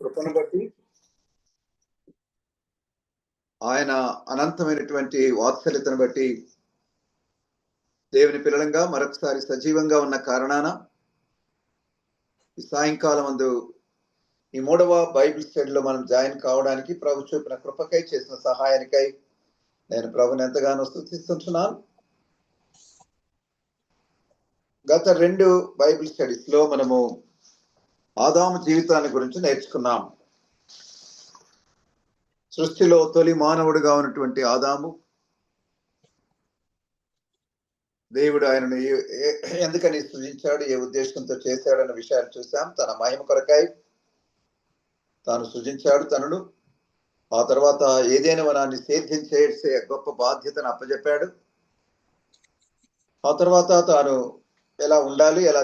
కృపను బట్టి ఆయన అనంతమైనటువంటి వాత్సల్యతను బట్టి దేవుని పిల్లలంగా మరొకసారి సజీవంగా ఉన్న కారణాన ఈ సాయంకాలం అందు ఈ 3వ బైబిల్ స్టడీలో మనం జాయిన్ కావడానికి ప్రభు చూపిన కృపకై చేసిన సహాయానికై నేను ప్రభుని ఎంతగానో స్తుతిస్తున్నాను. గత 2 బైబిల్ స్టడీస్ లో మనము ఆదాము జీవితాన్ని గురించి నేర్చుకున్నాం. సృష్టిలో తొలి మానవుడిగా ఉన్నటువంటి ఆదాము దేవుడు ఆయనను ఎందుకని సృజించాడు, ఏ ఉద్దేశంతో చేశాడన్న విషయాలు చూసాం. తన మహిమ కొరకై తాను సృజించాడు తనను. ఆ తర్వాత ఏదైనా వనాన్ని సేద్యం చేసే గొప్ప బాధ్యతను అప్పచెప్పాడు. ఆ తర్వాత తాను ఎలా ఉండాలి, ఎలా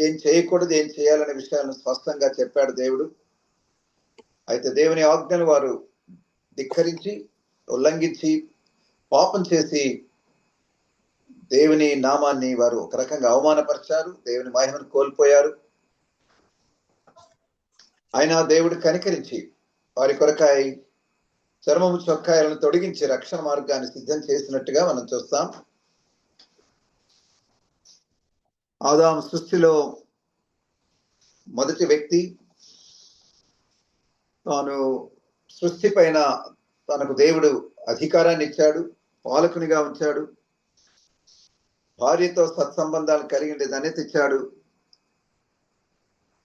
ఏం చేయకూడదు, ఏం చేయాలనే విషయాలను స్పష్టంగా చెప్పాడు దేవుడు. అయితే దేవుని ఆజ్ఞను వారు ధిక్కరించి ఉల్లంఘించి పాపం చేసి దేవుని నామాన్ని వారు ఒక రకంగా అవమానపరిచారు, దేవుని మహిమను కోల్పోయారు. అయినా దేవుడు కనికరించి వారి కొరకాయ చర్మము చొక్కాయలను తొడిగించి రక్షణ మార్గాన్ని సిద్ధం చేసినట్టుగా మనం చూస్తాం. ఆదాము సృష్టిలో మొదటి వ్యక్తి. తాను సృష్టి పైన తనకు దేవుడు అధికారాన్ని ఇచ్చాడు, పాలకునిగా ఉంచాడు. భార్యతో సత్సంబంధాలు కలిగి ధన్యత ఇచ్చాడు.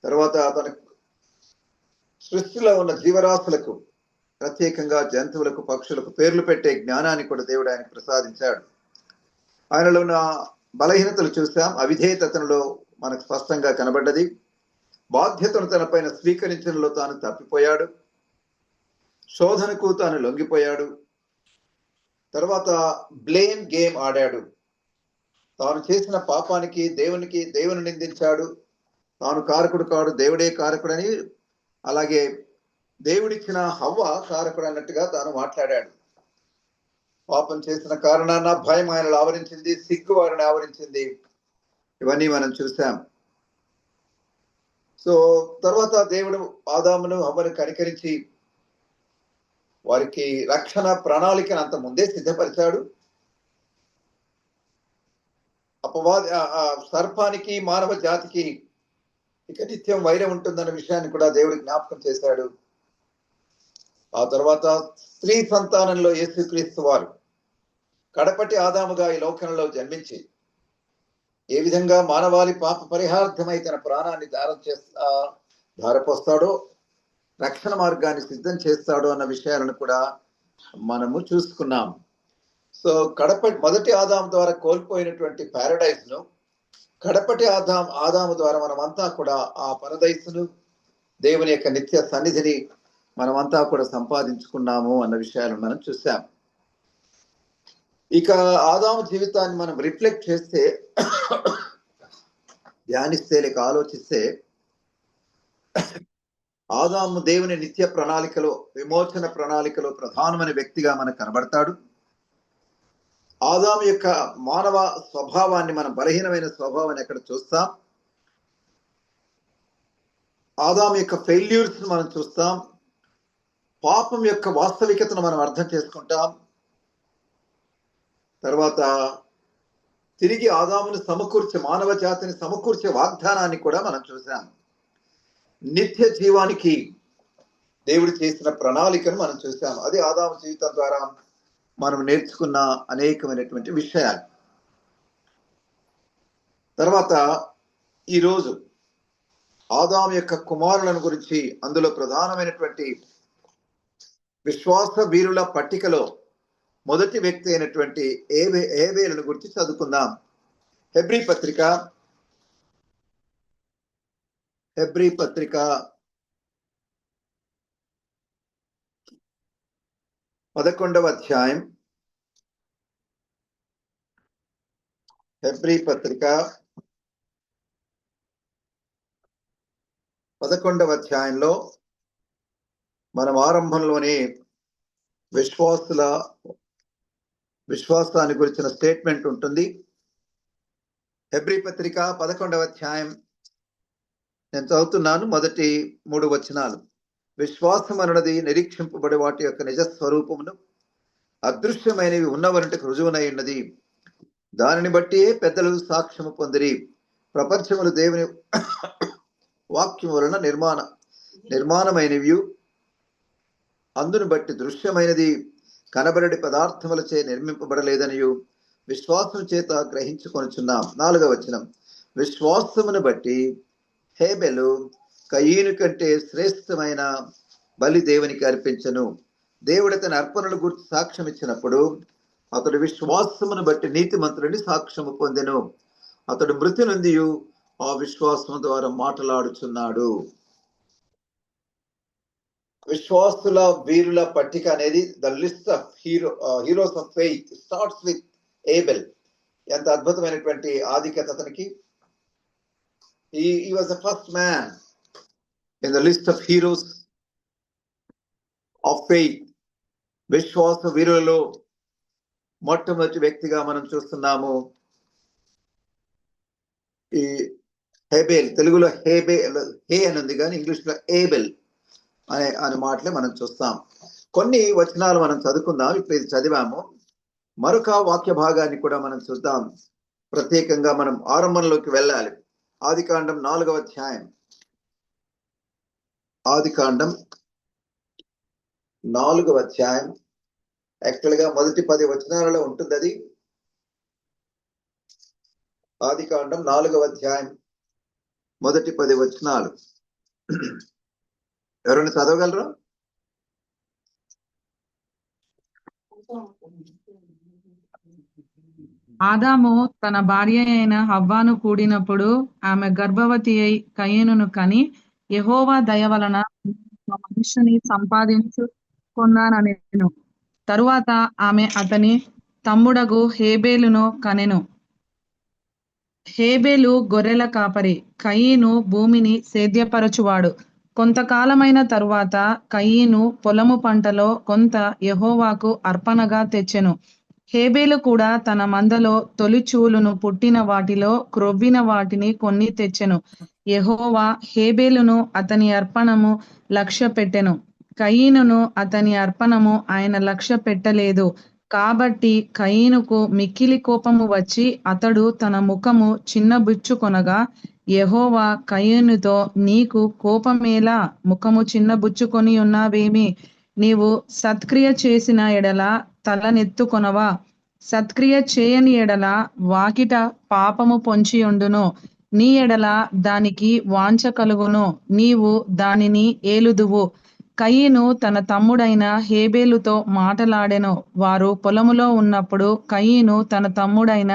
తర్వాత తన సృష్టిలో ఉన్న జీవరాశులకు, ప్రత్యేకంగా జంతువులకు, పక్షులకు పేర్లు పెట్టే జ్ఞానాన్ని కూడా దేవుడు ఆయనకు ప్రసాదించాడు. ఆయనలో ఉన్న బలహీనతలు చూసాం. అవిధేయతలో మనకు స్పష్టంగా కనబడ్డది. బాధ్యతను తన పైన స్వీకరించడంలో తాను తప్పిపోయాడు. శోధనకు తాను లొంగిపోయాడు. తర్వాత బ్లేమ్ గేమ్ ఆడాడు. తాను చేసిన పాపానికి దేవుని నిందించాడు. తాను కారకుడు కాడు, దేవుడే కారకుడని. అలాగే దేవుడిచ్చిన హవ్వ కారకుడు అన్నట్టుగా తాను మాట్లాడాడు. పాపం చేసిన కారణాన భయం ఆయనను ఆవరించింది, సిగ్గు వారిని ఆవరించింది. ఇవన్నీ మనం చూసాం. సో తర్వాత దేవుడు ఆదామును హవ్వను కనికరించి వారికి రక్షణ ప్రణాళికను అంత ముందే సిద్ధపరిచాడు. సర్పానికి మానవ జాతికి ఇక నిత్యం వైరం ఉంటుందన్న విషయాన్ని కూడా దేవుడు జ్ఞాపకం చేశాడు. ఆ తర్వాత స్త్రీ సంతానంలో యేసుక్రీస్తు వారు కడపటి ఆదాముగా ఈ లోకంలో జన్మించి ఏ విధంగా మానవాళి పాప పరిహార్థమై తన ప్రాణాన్ని ధారపోస్తాడో, రక్షణ మార్గాన్ని సిద్ధం చేస్తాడో అన్న విషయాలను కూడా మనము చూసుకున్నాం. సో మొదటి ఆదాము ద్వారా కోల్పోయినటువంటి పారడైస్ ను కడపటి ఆదాము ద్వారా మనమంతా కూడా ఆ పరదైసును, దేవుని యొక్క నిత్య సన్నిధిని మనమంతా కూడా సంపాదించుకున్నాము అన్న విషయాలను మనం చూసాం. ఇక ఆదాము జీవితాన్ని మనం రిఫ్లెక్ట్ చేస్తే, ధ్యానిస్తే, లేక ఆలోచిస్తే, ఆదాము దేవుని నిత్య ప్రణాళికలో, విమోచన ప్రణాళికలో ప్రధానమైన వ్యక్తిగా మనకు కనబడతాడు. ఆదాము యొక్క మానవ స్వభావాన్ని, మనం బలహీనమైన స్వభావాన్ని ఎక్కడ చూస్తాం. ఆదాము యొక్క ఫెయిల్యూర్స్ మనం చూస్తాం. పాపం యొక్క వాస్తవికతను మనం అర్థం చేసుకుంటాం. తర్వాత తిరిగి ఆదామును సమకూర్చే, మానవ జాతిని సమకూర్చే వాగ్దానాన్ని కూడా మనం చూసాం. నిత్య జీవానికి దేవుడు చేసిన ప్రణాళికను మనం చూసాం. అది ఆదాము జీవితం ద్వారా మనం నేర్చుకున్న అనేకమైనటువంటి విషయాలు. తర్వాత ఈరోజు ఆదాము యొక్క కుమారులను గురించి, అందులో ప్రధానమైనటువంటి విశ్వాస వీరుల పట్టికలో మొదటి వ్యక్తి అయినటువంటి ఏబేలును గురించి చదువుకుందాం. హెబ్రీ పత్రిక 11వ అధ్యాయం. హెబ్రీ పత్రిక 11వ అధ్యాయంలో మనం ఆరంభంలోనే విశ్వాసాన్ని గురించిన స్టేట్మెంట్ ఉంటుంది. హెబ్రీ పత్రిక 11వ అధ్యాయం నేను చదువుతున్నాను. మొదటి 3 వచనాలు. విశ్వాసం అన్నది నిరీక్షింపబడే వాటి యొక్క నిజ స్వరూపమును అదృశ్యమైనవి ఉన్నవనంటే రుజువునై ఉన్నది. దానిని బట్టి పెద్దలు సాక్ష్యము పొందిరి. ప్రపంచములు దేవుని వాక్యం వలన నిర్మాణమైనవి, అందును బట్టి దృశ్యమైనది కనబడడి పదార్థములచే నిర్మింపబడలేదనియు విశ్వాసం చేత గ్రహించుకొనుచున్నాం. 4వ వచనం, విశ్వాసమును బట్టి హేబెలు కయీను కంటే శ్రేష్టమైన బలి దేవునికి అర్పించను. దేవుడు అతని అర్పణలు గురించి సాక్ష్యం ఇచ్చినప్పుడు అతడు విశ్వాసమును బట్టి నీతిమంతులని సాక్ష్యము పొందెను. అతడు మృతి నుండి ఆ విశ్వాసము ద్వారా మాట్లాడుచున్నాడు. విశ్వాసుల వీరుల పట్టిక అనేది the list of heroes of faith starts with Abel. ఎంత అద్భుతమైనటువంటి ఆధిక్యత అతనికి. he was the first man in the list of heroes of faith. విశ్వాస వీరులలో మొట్టమొదటి వ్యక్తిగా మనం చూస్తున్నాము ఈ హేబెల్. తెలుగులో హే అని ఉంది కానీ ఇంగ్లీష్ లో ఏబెల్ అనే మాటలే మనం చూస్తాం. కొన్ని వచనాలు మనం చదువుకుందాం. ఇప్పుడు ఇది చదివాము. మరొక వాక్య భాగాన్ని కూడా మనం చూద్దాం. ప్రత్యేకంగా మనం ఆరంభంలోకి వెళ్ళాలి. ఆదికాండం 4వ అధ్యాయం. ఆదికాండం 4వ అధ్యాయం యాక్చువల్ గా మొదటి 10 వచనాలలో ఉంటుంది అది. ఆదికాండం 4వ అధ్యాయం మొదటి 10 వచనాలు. ఎవరైనా చదవగలరా? ఆదాము తన భార్య అయిన హవ్వాను కూడినప్పుడు ఆమె గర్భవతి అయి కయీనును కని, యెహోవా దయ వలన ఒక మనుష్యుని సంపాదించుకొన్నానెను. తరువాత ఆమె అతని తమ్ముడగు హేబేలును కనెను. హేబేలు గొర్రెల కాపరి, కయీను భూమిని సేద్యపరచువాడు. కొంతకాలమైన తరువాత కయీను పొలము పంటలో కొంత యెహోవాకు అర్పణగా తెచ్చెను. హేబేలు కూడా తన మందలో తొలిచూలును పుట్టిన వాటిలో క్రొవ్విన వాటిని కొన్ని తెచ్చెను. యెహోవా హేబేలును అతని అర్పణము లక్ష్య పెట్టెను, కయీనును అతని అర్పణము ఆయన లక్ష్య పెట్టలేదు. కాబట్టి కయీనుకు మిక్కిలి కోపము వచ్చి అతడు తన ముఖము చిన్నబుచ్చుకొనగా, యెహోవా కయీనుతో, నీకు కోపమేలా? ముఖము చిన్నబుచ్చుకొని ఉన్నావేమి? నీవు సత్క్రియ చేసిన ఎడల తలనెత్తుకొనవా? సత్క్రియ చేయని ఎడల వాకిట పాపము పొంచియుండును. నీ ఎడల దానికి వాంఛ కలుగును, నీవు దానిని ఏలుదువు. కయీను తన తమ్ముడైన హేబేలుతో మాటలాడెను. వారు పొలములో ఉన్నప్పుడు కయీను తన తమ్ముడైన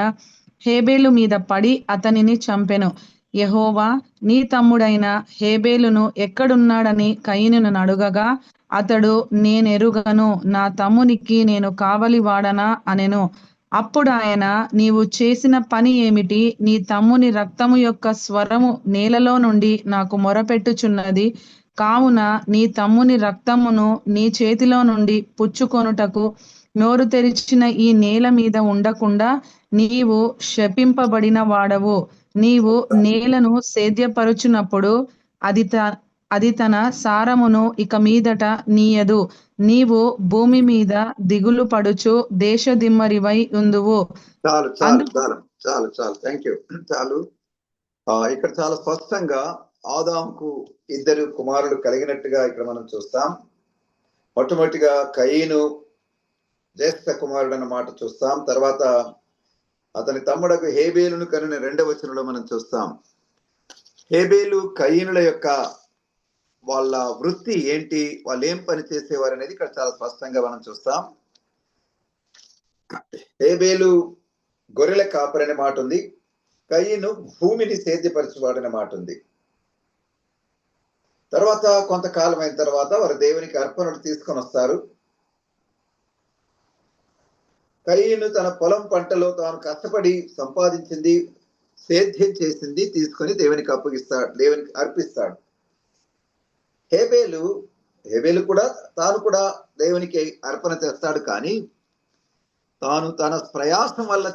హేబేలు మీద పడి అతనిని చంపెను. యెహోవా, నీ తమ్ముడైన హేబేలును ఎక్కడున్నాడని కయీనును అడుగగా, అతడు, నేనెరుగను, నా తమ్మునికి నేను కావలి వాడనా అనెను. అప్పుడు ఆయన, నీవు చేసిన పని ఏమిటి? నీ తమ్ముని రక్తము యొక్క స్వరము నేలలో నుండి నాకు మొరపెట్టుచున్నది. కావున నీ తమ్ముని రక్తమును నీ చేతిలో నుండి పుచ్చుకొనుటకు నోరు తెరిచిన ఈ నేల మీద ఉండకుండా నీవు శపింపబడిన వాడవు. నీవు నేలను సేద్యపరుచునప్పుడు అది తన సారమును ఇక మీదట నీయదు. నీవు భూమి మీద దిగులు పడుచు దేశదిమ్మరివై ఉందువు. చాలు చాలు చాలు చాలు చాలు థ్యాంక్ యూ. చాలు. ఇక్కడ చాలా స్పష్టంగా ఆదాముకు 2 కుమారులు కలిగినట్టుగా ఇక్కడ మనం చూస్తాం. మొట్టమొదటిగా కయీను జ్యేష్ఠ కుమారుడు అన్నమాట చూస్తాం. తర్వాత అతని తమ్ముడకు హేబేలును కనిన 2వ వచనంలో మనం చూస్తాం. హేబేలు కయీనుల యొక్క వాళ్ళ వృత్తి ఏంటి, వాళ్ళు ఏం పని చేసేవారు అనేది ఇక్కడ చాలా స్పష్టంగా మనం చూస్తాం. హేబేలు గొర్రెల కాపరి అనే మాట ఉంది. కయీను భూమిని సేద్యపరచువాడనే మాట ఉంది. తర్వాత కొంతకాలం అయిన తర్వాత వారు దేవునికి అర్పణలు తీసుకొని వస్తారు. కయీను తన పొలం పంటలో తాను కష్టపడి సంపాదించింది, సేద్యం చేసింది తీసుకొని దేవునికి అప్పగిస్తాడు, దేవునికి అర్పిస్తాడు. హేబేలు కూడా తాను కూడా దేవునికి అర్పణ చేస్తాడు. కానీ తాను తన ప్రయాసం వల్ల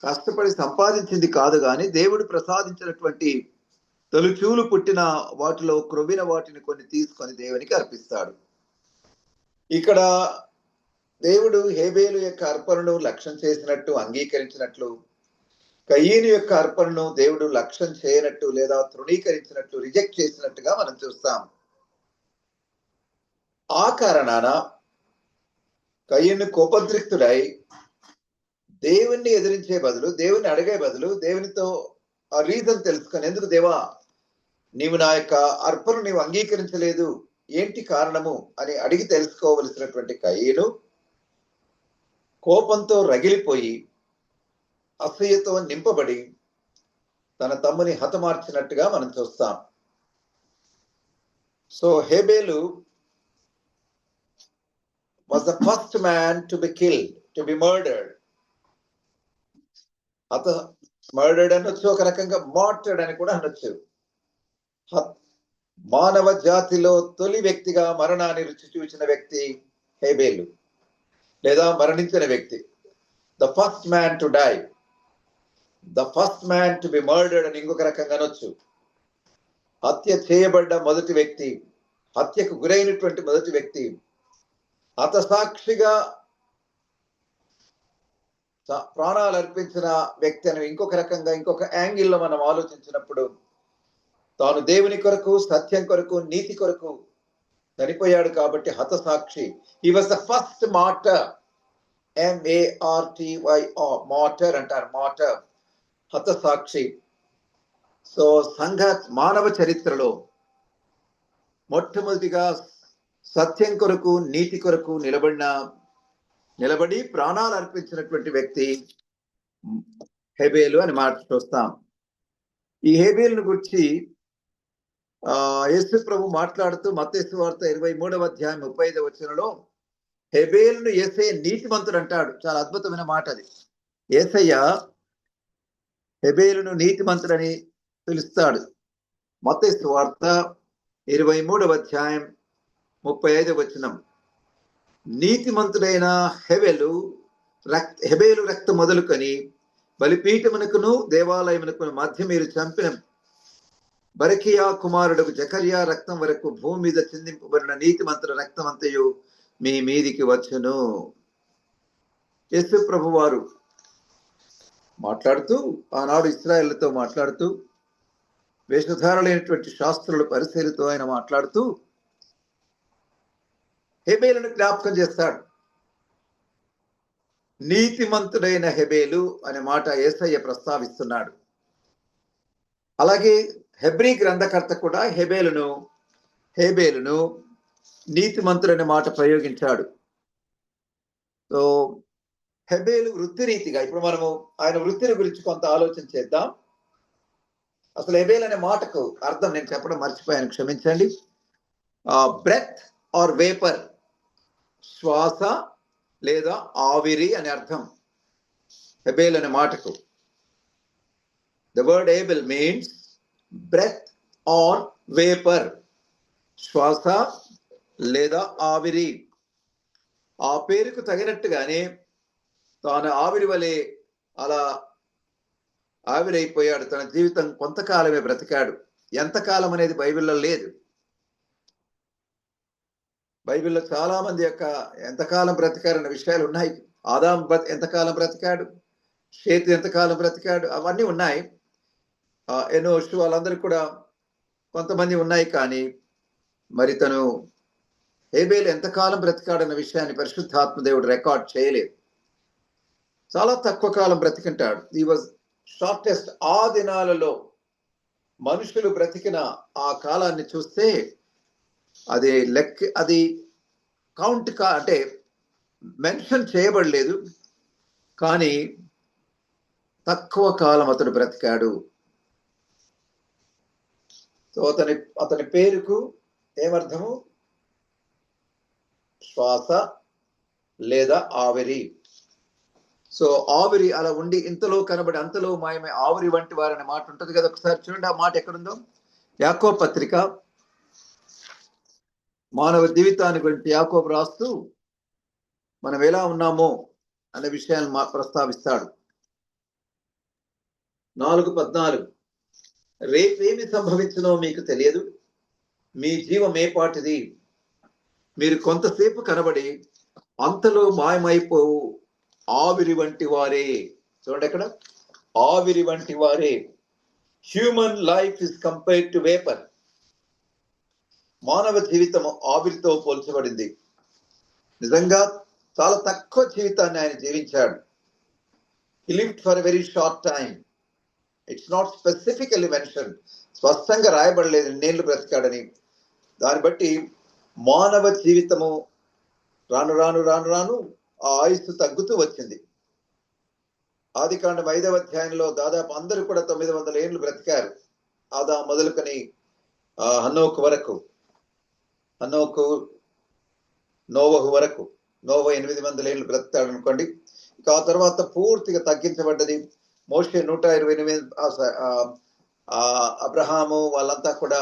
కష్టపడి సంపాదించింది కాదు, కానీ దేవుడు ప్రసాదించినటువంటి తొలిచూలు పుట్టిన వాటిలో క్రొవ్విన వాటిని కొన్ని తీసుకొని దేవునికి అర్పిస్తాడు. ఇక్కడ దేవుడు హేబేలు యొక్క అర్పణను లక్ష్యం చేసినట్టు, అంగీకరించినట్లు, కయీను యొక్క అర్పణను దేవుడు లక్ష్యం చేయనట్టు లేదా తృణీకరించినట్టు, రిజెక్ట్ చేసినట్టుగా మనం చూస్తాం. ఆ కారణాన కయీను కోపద్రిక్తుడై దేవుణ్ణి ఎదిరించే బదులు, దేవుణ్ణి అడిగే బదులు, దేవునితో ఆ రీజన్ తెలుసుకొని, ఎందుకు దేవా నీవు నా యొక్క అర్పణను నీవు అంగీకరించలేదు, ఏంటి కారణము అని అడిగి తెలుసుకోవలసినటువంటి కయీను కోపంతో రగిలిపోయి అసూయతో నింపబడి తన తమ్ముని హతమార్చినట్టుగా మనం చూస్తాం. సో హేబేలు was the first man to be killed, to be murdered. Murdered అనొచ్చు, ఒక రకంగా మార్టర్డ్ అని కూడా అనొచ్చు. మానవ జాతిలో తొలి వ్యక్తిగా మరణాన్ని రుచి చూసిన వ్యక్తి హేబేలు, లేదా మరణించిన వ్యక్తి. The first man to die, the first man to be murdered అని ఇంకొక రకంగా అనొచ్చు. హత్య చేయబడ్డ మొదటి వ్యక్తి, హత్యకు గురైనటువంటి మొదటి వ్యక్తి, హతసాక్షిగా ప్రాణాలు అర్పించిన వ్యక్తి అని ఇంకొక రకంగా, ఇంకొక యాంగిల్లో మనం ఆలోచించినప్పుడు, తాను దేవుని కొరకు, సత్యం కొరకు, నీతి కొరకు చనిపోయాడు కాబట్టి హతసాక్షి. He was the first martyr, MARTYR, martyr అంటారు, మార్టర్, హతసాక్షి. సో సంఘ మానవ చరిత్రలో మొట్టమొదటిగా సత్యం కొరకు, నీతి కొరకు నిలబడి ప్రాణాలు అర్పించినటువంటి వ్యక్తి హేబేలు అని మాట చూస్తాం. ఈ హేబేలును గురించి యేసు ప్రభు మాట్లాడుతూ మత్తయి సువార్త 23వ అధ్యాయం 35వ వచనంలో హేబేలును యేసయ్య నీతిమంతుడు అంటాడు. చాలా అద్భుతమైన మాట అది. యేసయ్య హేబేలును నీతిమంతుడని పిలుస్తాడు. మత్తయి సువార్త 23వ అధ్యాయం 35వ వచనం, నీతిమంతుడైన హేబేలు రక్తం మొదలుకొని బలిపీఠమునకును దేవాలయమునకును మధ్య మీరు చంపిన బరకియా కుమారుడు జకర్యా రక్తం వరకు భూమి మీద చిందింపబడిన నీతిమంతుల రక్తం అంతయు మీ మీదికి వచ్చును. యేసు ప్రభు వారు మాట్లాడుతూ, ఆనాడు ఇశ్రాయేలుతో మాట్లాడుతూ, వేషధారులైనటువంటి శాస్త్రులు పరిశీలితో ఆయన మాట్లాడుతూ హేబేలును జ్ఞాపకం చేస్తాడు. నీతిమంతుడైన హేబేలు అనే మాట యేసయ్య ప్రస్తావిస్తున్నాడు. అలాగే హెబ్రీ గ్రంథకర్త కూడా హేబేలును నీతిమంతుడనే మాట ప్రయోగించాడు. సో హేబేలు వృత్తిరీతిగా, ఇప్పుడు మనము ఆయన వృత్తిని గురించి కొంత ఆలోచన చేద్దాం. అసలు హేబేలు అనే మాటకు అర్థం నేను చెప్పడం మర్చిపోయాను, క్షమించండి. బ్రెత్ ఆర్ వేపర్, శ్వాస లేదా ఆవిరి అనే అర్థం హేబేల్ అనే మాటకు. The word Abel means breath or vapour, శ్వాస లేదా ఆవిరి. ఆ పేరుకు తగినట్టుగానే తాను ఆవిరి వలె అలా ఆవిరైపోయాడు. తన జీవితం కొంతకాలమే బ్రతికాడు. ఎంతకాలం అనేది బైబిల్లో లేదు. బైబిల్లో చాలా మంది యొక్క ఎంతకాలం బ్రతికారన్న విషయాలు ఉన్నాయి. ఆదాం ఎంతకాలం బ్రతికాడు, షేతు ఎంతకాలం బ్రతికాడు, అవన్నీ ఉన్నాయి. ఎనోషు వాళ్ళందరూ కూడా కొంతమంది ఉన్నాయి. కానీ మరి తను హేబేలు ఎంతకాలం బ్రతికాడన్న విషయాన్ని పరిశుద్ధాత్మ దేవుడు రికార్డ్ చేయలేదు. చాలా తక్కువ కాలం బ్రతికింటాడు. ఈ వాజ్ షార్టెస్ట్. ఆ దినాలలో మనుషులు బ్రతికిన ఆ కాలాన్ని చూస్తే అది కౌంట్ అంటే మెన్షన్ చేయబడలేదు, కానీ తక్కువ కాలం అతడు బ్రతికాడు. సో అతని పేరుకు ఏమర్థము? శ్వాస లేదా ఆవిరి. సో ఆవిరి అలా ఉండి ఇంతలో కనబడి అంతలో మాయమే ఆవిరి వంటి వారనే మాట ఉంటుంది కదా. ఒకసారి చూడండి ఆ మాట ఎక్కడుందో. యాకోబు పత్రిక, మానవ జీవితాన్ని గురించి యాకోబు రాస్తూ మనం ఎలా ఉన్నామో అనే విషయాన్ని ప్రస్తావిస్తాడు. 4:14 రేపేమి సంభవించునో మీకు తెలియదు. మీ జీవం ఏ పాటిది. మీరు కొంతసేపు కనబడి అంతలో మాయమైపోవు ఆవిరి వంటి వారే. చూడండి అక్కడ, ఆవిరి వంటి వారే. Human life is compared to vapour. మానవ జీవితం ఆవిరితో పోల్చబడింది. నిజంగా చాలా తక్కువ జీవితాన్ని ఆయన జీవించాడు. He lived for a very short time. It's not specifically mentioned. స్పష్టంగా రాయబడలేదు ఎన్నేళ్ళు బ్రతికాడని. దాన్ని బట్టి మానవ జీవితము రాను రాను రాను రాను ఆ ఆయుస్సు తగ్గుతూ వచ్చింది. ఆదికాండం 5వ అధ్యాయంలో దాదాపు అందరూ కూడా 900 ఏళ్ళు బ్రతికారు. ఆదా మొదలుకొని హనోకు వరకు, హనోకు నోవహు వరకు. నోవహు 800 ఏళ్ళు బ్రతికాడు అనుకోండి. ఇక ఆ తర్వాత పూర్తిగా తగ్గించబడ్డది. మోషే 128, అబ్రహాము వాళ్ళంతా కూడా,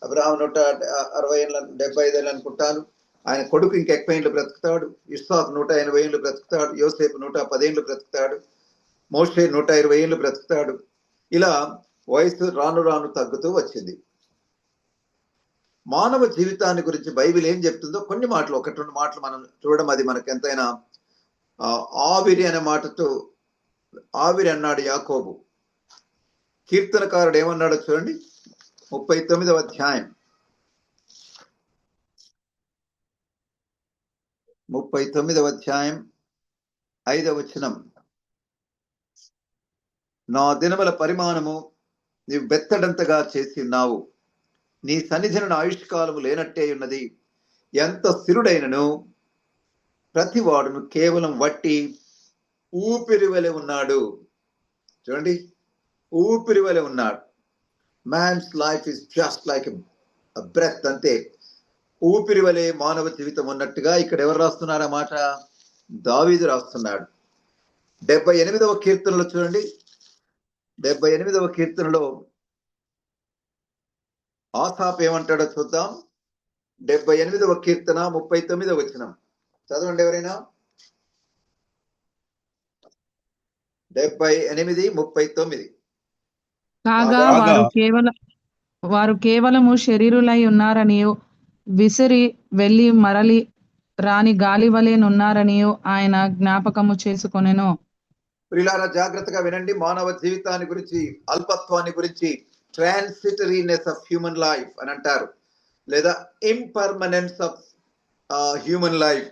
అబ్రహాం 160 ఏళ్ళు 75 ఏళ్ళు అనుకుంటాను. ఆయన కొడుకు ఇంకా ఎక్కువ ఏళ్ళు బ్రతుకుతాడు. ఇస్సాకు 180 ఏళ్ళు బ్రతుకుతాడు. యోసేపు 110 ఏళ్ళు బ్రతుకుతాడు. మోషే 120 ఏళ్ళు బ్రతుకుతాడు. ఇలా వయసు రాను రాను తగ్గుతూ వచ్చింది. మానవ జీవితాన్ని గురించి బైబిల్ ఏం చెప్తుందో కొన్ని మాటలు, 1-2 మాటలు మనం చూడడం, అది మనకు ఎంతైనా. ఆవిరి అనే మాటతో ఆవిరి అన్నాడు యాకోబు. కీర్తనకారుడు ఏమన్నాడో చూడండి, 39వ అధ్యాయం 5వ వచనం. నా దినముల పరిమాణము నీవు బెత్తడంతగా చేసి ఉన్నావు. నీ సన్నిధిని ఆయుష్కాలము లేనట్టే ఉన్నది. ఎంత స్థిరుడైనను ప్రతి వాడును కేవలం వట్టి ఊపిరి వలె ఉన్నాడు. చూడండి, ఊపిరి వలె ఉన్నాడు. Man's life is just like breath. అంతే, ఊపిరి వలె మానవ జీవితం ఉన్నట్టుగా ఇక్కడ ఎవరు రాస్తున్నారు ఆ మాట? దావీదు రాస్తున్నాడు. 78వ కీర్తనలో చూడండి, 78వ కీర్తనలో ఆసాపు ఏమంటాడో చూద్దాం. 78వ కీర్తన 39వ వచనం చదవండి ఎవరైనా. 78:39. కాగా వారు కేవలము శరీరులై ఉన్నారనియు, విసిరి వెళ్లి మరలి రాని గాలి వలెనున్నారనియు ఆయన జ్ఞాపకము చేసుకొనెను. ప్రియులారా, జాగ్రత్తగా వినండి. మానవ జీవితాన్ని గురించి, అల్పత్వాన్ని గురించి, ట్రాన్సిటరీనెస్ ఆఫ్ హ్యూమన్ లైఫ్ అని అంటారు, లేదా ఇంపర్మనెన్స్ ఆఫ్ హ్యూమన్ లైఫ్.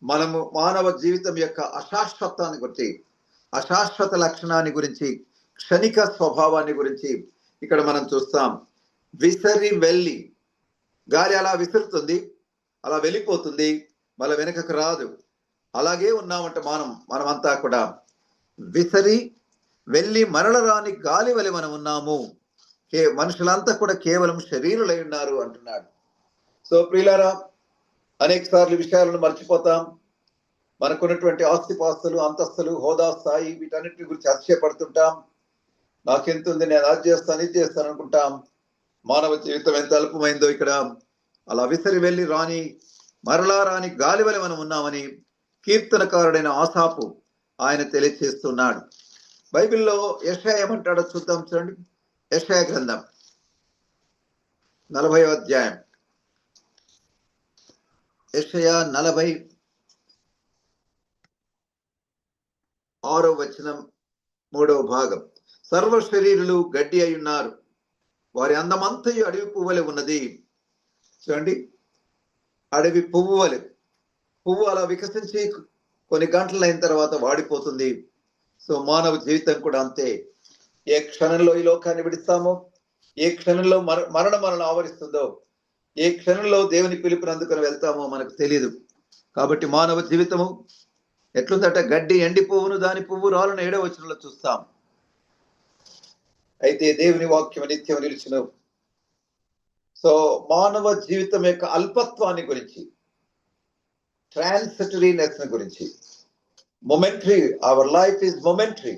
మనము మానవ జీవితం యొక్క అశాశ్వతాన్ని గురించి, అశాశ్వత లక్షణాన్ని గురించి, క్షణిక స్వభావాన్ని గురించి ఇక్కడ మనం చూస్తాం. విసరి వెళ్ళి, గాలి అలా విసురుతుంది, అలా వెళ్ళిపోతుంది, మళ్ళీ వెనకకు రాదు. అలాగే ఉన్నామంట మనమంతా కూడా. విసరి వెళ్ళి మరల రాని గాలి వలె మనం ఉన్నాము. మనుషులంతా కూడా కేవలం శరీరులై ఉన్నారు అంటున్నాడు. సో ప్రియులారా, అనేక సార్లు విషయాలను మర్చిపోతాం. మనకున్నటువంటి ఆస్తిపాస్తులు, అంతస్తులు, హోదా, స్థాయి, వీటన్నిటి గురించి అతిశయపడుతుంటాం. నాకెంతుంది, నేను అది చేస్తాను, ఇది చేస్తాను అనుకుంటాం. మానవ జీవితం ఎంత అల్పమైందో ఇక్కడ అలా విసరి వెళ్ళి మరలా రాని గాలి వలె మనం ఉన్నామని కీర్తనకారుడైన ఆసాపు ఆయన తెలియచేస్తున్నాడు. బైబిల్లో యెషయా ఏమంటాడో చూద్దాం. చూడండి, యెషయా గ్రంథం 40వ అధ్యాయం, యెషయా 46వ వచనం 3వ భాగం. సర్వ శరీరులు గడ్డి అయి ఉన్నారు, వారి అందమంతయు అడవి పువ్వులే ఉన్నది. చూడండి, అడవి పువ్వు వలె. పువ్వు అలా వికసించి కొన్ని గంటలు అయిన తర్వాత వాడిపోతుంది. సో మానవ జీవితం కూడా అంతే. ఏ క్షణంలో ఈ లోకాన్ని విడిస్తామో, ఏ క్షణంలో మరణం మనల్ని ఆవరిస్తుందో, ఏ క్షణంలో దేవుని పిలుపుని అందుకొని వెళ్తామో మనకు తెలియదు. కాబట్టి మానవ జీవితము ఎట్లుందట, గడ్డి ఎండి పువ్వును దాని పువ్వు రాళ్ళను 7వ వచనంలో చూస్తాం. అయితే దేవుని వాక్యం నిత్యం నిలుచును. సో మానవ జీవితం యొక్క అల్పత్వాన్ని గురించి, ట్రాన్సిటరీనెస్ గురించి, momentary, our life is momentary,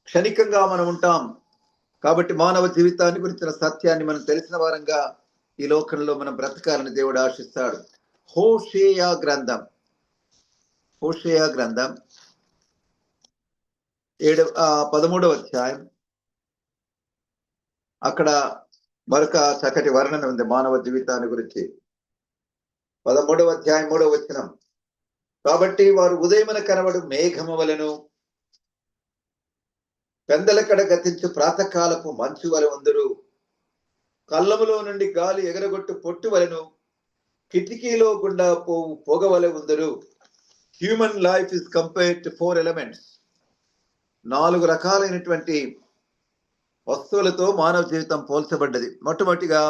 క్షణికంగా మనం ఉంటాం. కాబట్టి మానవ జీవితాన్ని గురించిన సత్యాన్ని మనం తెలిసిన వారంగా ఈ లోకంలో మనం బ్రతకాలని దేవుడు ఆశిస్తాడు. హోషేయ గ్రంథం 13వ అధ్యాయం అక్కడ మరొక చక్కటి వర్ణన ఉంది మానవ జీవితాన్ని గురించి. 13వ అధ్యాయం 3వ వచనం. కాబట్టి వారు ఉదయమున కనబడు మేఘము వలెను పెందలకడ గతించు ప్రాతకాలపు మంచు వలె ఉందురు. కళ్ళములో నుండి గాలి ఎగరగొట్టు పొట్టు వలెను కిటికీలో గుండా పోవు పొగ వలె ఉందురు. Human life is compared to 4 elements. 4 రకాలైనటువంటి వస్తువులతో మానవ జీవితం పోల్చబడ్డది. మొట్టమొదటిగా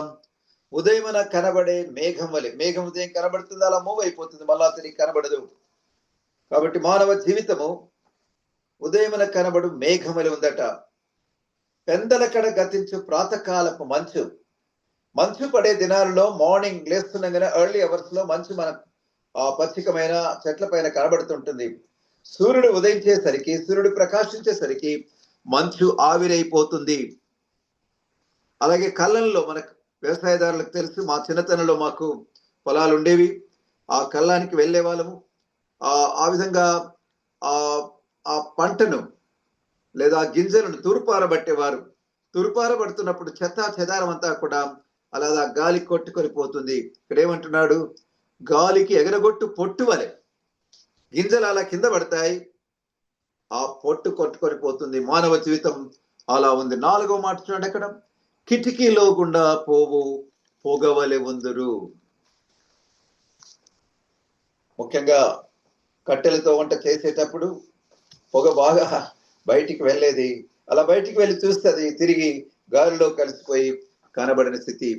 ఉదయమున కనబడే మేఘం వలె. మేఘం ఉదయం కనబడుతుంది, అలా మూవ్ అయిపోతుంది, మళ్ళా తిరిగి కనబడదు. కాబట్టి మానవ జీవితము ఉదయమున కనబడు మేఘం వలె ఉందట. పెందలకడ గతించు ప్రాతకాలపు మంచు. మంచు పడే దినాలలో మార్నింగ్ లేస్తుండగానే ఎర్లీ అవర్స్ లో మంచు మన పచ్చికమైన చెట్ల పైన కనబడుతుంటుంది. సూర్యుడు ఉదయించేసరికి, సూర్యుడు ప్రకాశించేసరికి మంచు ఆవిరైపోతుంది. అలాగే కళ్ళంలో మనకు వ్యవసాయదారులకు తెలుసు, మా చిన్నతనంలో మాకు పొలాలు ఉండేవి, ఆ కళ్ళానికి వెళ్ళే వాళ్ళము. ఆ విధంగా ఆ పంటను లేదా గింజలను తూర్పారబట్టేవారు. తూర్పారబడుతున్నప్పుడు చెత్త చెదారం అంతా కూడా అలా గాలి కొట్టుకొని పోతుంది. ఇక్కడ ఏమంటున్నాడు? గాలికి ఎగరగొట్టు పొట్టు వలె గింజలు అలా కింద పడతాయి, ఆ పొట్టు కొట్టుకొని పోతుంది. మానవ జీవితం అలా ఉంది. 4వ మాట చూడండి అక్కడ, కిటికీలో గుండా పోవు పొగవలె ఉందురు. ముఖ్యంగా కట్టెలతో వంట చేసేటప్పుడు పొగ బాగా బయటికి వెళ్ళేది. అలా బయటికి వెళ్ళి చూస్తే అది తిరిగి గాలిలో కలిసిపోయి కనబడిన స్థితి.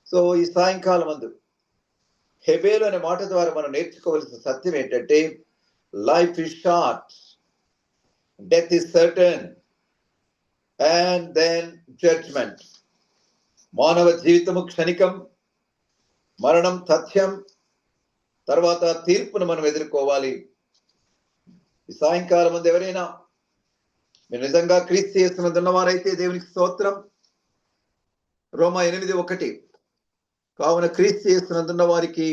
సో ఈ సాయంకాలం మందు హెబేలు అనే మాట ద్వారా మనం నేర్చుకోవాల్సిన సత్యం ఏంటంటే, life is short, death is certain, and then judgement. మానవ జీవితము క్షణికం, మరణం తథ్యం, తర్వాత తీర్పును మనం ఎదుర్కోవాలి. ఈ సాయంకాలం ముందు ఎవరైనా మీరు నిజంగా క్రీస్తు యేసునందు ఉన్నవారైతే దేవునికి స్తోత్రం. రోమా 8:1, కావున క్రీస్తు యేసునందున్న వారికి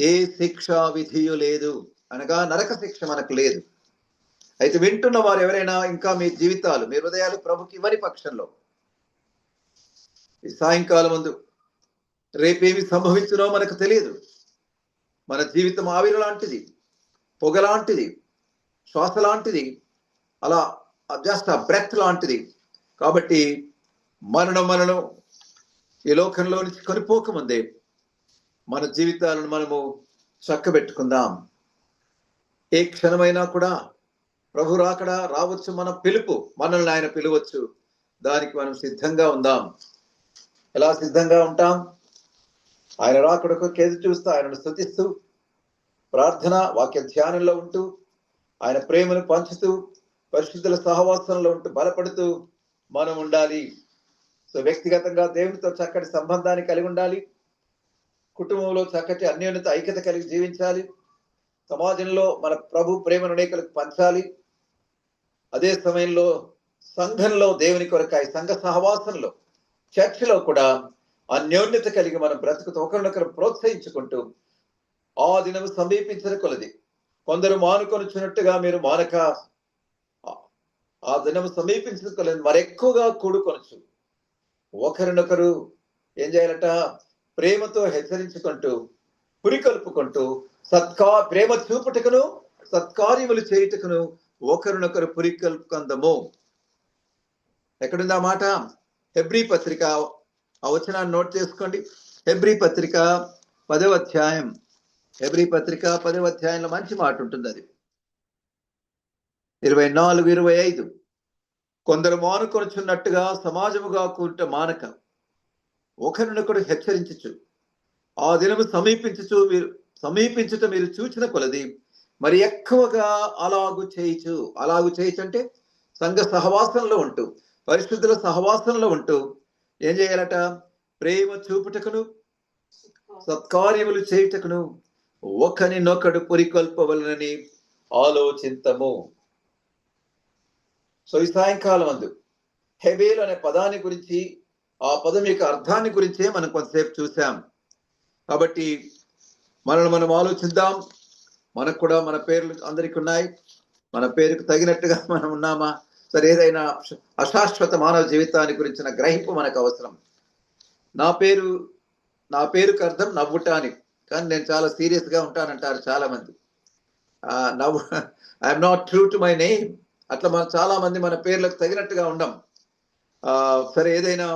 ఏ శిక్ష విధియు లేదు, అనగా నరక శిక్ష మనకు లేదు. అయితే వింటున్న వారు ఎవరైనా ఇంకా మీ జీవితాలు, మీ హృదయాలు ప్రభుకి ఇవ్వని పక్షంలో ఈ సాయంకాలం ముందు రేపేమి సంభవించునో మనకు తెలియదు. మన జీవితం ఆవిరి లాంటిది, పొగ లాంటిది, శ్వాస లాంటిది, అలా జస్ట్ ఆ బ్రెత్ లాంటిది. కాబట్టి మనను ఈ లోకంలో నుంచి కొనిపోకముందే మన జీవితాలను మనము చక్కబెట్టుకుందాం. ఏ క్షణమైనా కూడా ప్రభు రాకడ రావచ్చు, మన పిలుపు, మనల్ని ఆయన పిలవచ్చు. దానికి మనం సిద్ధంగా ఉందాం. ఎలా సిద్ధంగా ఉంటాం? ఆయన రాకడకు ఎదురు చూస్తూ, ఆయనను స్తుతిస్తూ, ప్రార్థన వాక్య ధ్యానంలో ఉంటూ, ఆయన ప్రేమను పంచుతూ, పరిశుద్ధుల సహవాసంలో ఉంటూ బలపడుతూ మనం ఉండాలి. సో వ్యక్తిగతంగా దేవునితో చక్కటి సంబంధాన్ని కలిగి ఉండాలి. కుటుంబంలో చక్కటి అన్యోన్యత ఐక్యత కలిగి జీవించాలి. సమాజంలో మన ప్రభు ప్రేమను అనేకులకు పంచాలి. అదే సమయంలో సంఘంలో దేవుని కొరకాయ సంఘ సహవాసంలో, చర్చిలో కూడా అన్యోన్యత కలిగి మనం బ్రతుకుతూ ఒకరినొకరు ప్రోత్సహించుకుంటూ ఆ దినము సమీపించిన కొలది కొందరు మానుకొనుచున్నట్టుగా మీరు మానక ఆ దినము సమీపించిన కొలది మరెక్కువగా కూడుకొనొచ్చు. ఒకరినొకరు ఏం చేయాలట? ప్రేమతో హెచ్చరించుకుంటూ, పురికొల్పుకుంటూ, ప్రేమ చూపుటకును సత్కార్యములు చేయుటకును ఒకరినొకరు పురికొల్పుకుందము. ఎక్కడుంది ఆ మాట? హెబ్రీ పత్రిక, ఆ వచనాన్ని నోట్ చేసుకోండి. హెబ్రీ పత్రిక 10వ అధ్యాయం, హెబ్రీ పత్రిక 10వ అధ్యాయంలో మంచి మాట ఉంటుంది. అది 24-25. కొందరు మానుకొనుచున్నట్టుగా సమాజముగా కూట మానక ఒకరినొకడు హెచ్చరించుచు, ఆ దినము సమీపించుట మీరు చూచిన కొలది మరి ఎక్కువగా అలాగు చేయిచు. అలాగు చేయిచు అంటే సంఘ సహవాసంలో ఉంటూ, పరిశుద్ధుల సహవాసంలో ఉంటూ ఏం చేయాలట? ప్రేమ చూపుటకును సత్కార్యములు చేయుటకును ఒకరినొకడు పురికొల్పవలనని ఆలోచింతము. సో ఈ సాయంకాలం అందు హెబేలు అనే పదాన్ని గురించి, ఆ పదం యొక్క అర్థాన్ని గురించే మనం కొంతసేపు చూసాం. కాబట్టి మనం ఆలోచిద్దాం. మనకు కూడా మన పేర్లు అందరికి ఉన్నాయి. మన పేరుకు తగినట్టుగా మనం ఉన్నామా? సరే, ఏదైనా అశాశ్వత మానవ జీవితాన్ని గురించిన గ్రహింపు మనకు అవసరం. నా పేరుకి అర్థం నవ్వుటాని, కానీ నేను చాలా సీరియస్ గా ఉంటానంటారు చాలా మంది. నవ్వు, I'm not true to my name. అట్లా మనం చాలా మంది మన పేర్లకు తగినట్టుగా ఉండం. సరే, ఏదైనా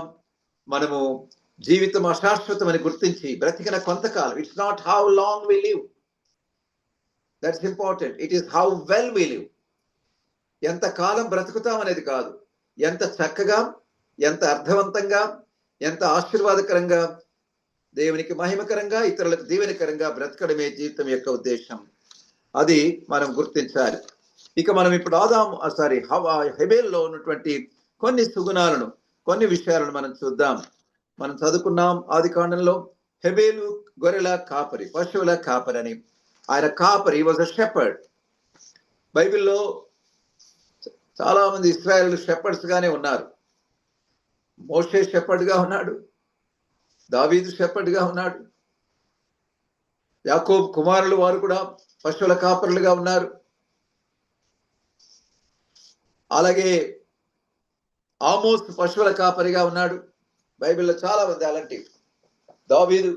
మనము జీవితం అశాశ్వతమని గుర్తించి బ్రతికిన కొంతకాలం, it's not how long we live, that's important, it is how well we live. ఎంత కాలం బ్రతుకుతాం అనేది కాదు, ఎంత చక్కగా, ఎంత అర్థవంతంగా, ఎంత ఆశీర్వాదకరంగా, దేవునికి మహిమకరంగా, ఇతరులకు దీవెనకరంగా బ్రతకడమే జీవితం యొక్క ఉద్దేశం. అది మనం గుర్తించాలి. ఇక మనం ఇప్పుడు హెబేల్లో ఉన్నటువంటి కొన్ని సుగుణాలను, కొన్ని విషయాలను మనం చూద్దాం. మనం చదువుకున్నాం ఆదికాండంలో, హెబేలు గొర్రెల కాపరి, పశువుల కాపరి అని. ఆయన కాపరి, వాజ్ అ షెపర్డ్. బైబిల్లో చాలా మంది ఇశ్రాయేలు షెపర్డ్స్ గానే ఉన్నారు. మోషే షెపర్డ్ గా ఉన్నాడు, దావీదు షెపర్డ్ గా ఉన్నాడు, యాకోబు కుమారులు వారు కూడా పశువుల కాపరులుగా ఉన్నారు. అలాగే ఆమోస్ పశువుల కాపరిగా ఉన్నాడు. బైబిల్లో చాలా మంది అలాంటి. దావీదు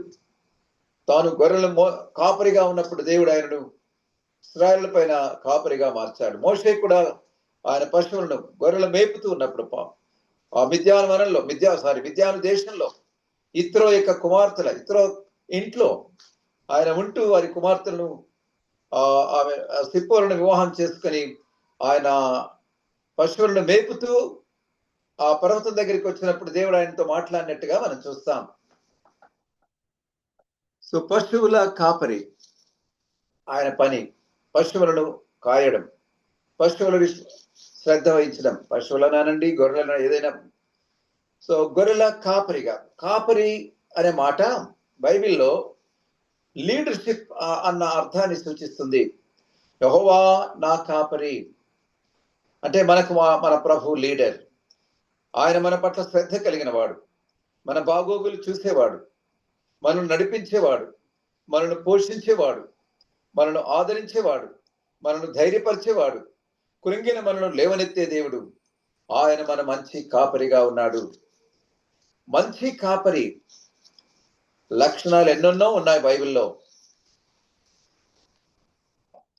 తాను గొర్రెల కాపరిగా ఉన్నప్పుడు దేవుడు ఆయనను ఇశ్రాయేలు పైన కాపరిగా మార్చాడు. మోషే కూడా ఆయన పశువులను, గొర్రెలు మేపుతూ ఉన్నప్పుడు ఆ మిద్యాను వనంలో, మిద్యాను దేశంలో ఇత్రో యొక్క కుమార్తెల, ఇత్రో ఇంట్లో ఆయన ఉంటూ వారి కుమార్తెలను, ఆమె సిప్పోలను వివాహం చేసుకుని ఆయన పశువులను మేపుతూ ఆ పర్వతం దగ్గరికి వచ్చినప్పుడు దేవుడు ఆయనతో మాట్లాడినట్టుగా మనం చూస్తాం. సో పశువుల కాపరి, ఆయన పని పశువులను కాయడం, పశువులను శ్రద్ధ వహించడం, పశువులనానండి, గొర్రెలను, ఏదైనా. సో గొర్రెల కాపరిగా, కాపరి అనే మాట బైబిల్లో లీడర్షిప్ అన్న అర్థాన్ని సూచిస్తుంది. యెహోవా నా కాపరి అంటే మన ప్రభు లీడర్. ఆయన మన పట్ల శ్రద్ధ కలిగిన వాడు, మన బాగోగులు చూసేవాడు, మనల్ని నడిపించేవాడు, మనల్ని పోషించేవాడు, మనల్ని ఆదరించేవాడు, మనల్ని ధైర్యపరిచేవాడు, కృంగిన మనల్ని లేవనెత్తే దేవుడు. ఆయన మన మంచి కాపరిగా ఉన్నాడు. మంచి కాపరి లక్షణాలు ఎన్నెన్నో ఉన్నాయి బైబిల్లో.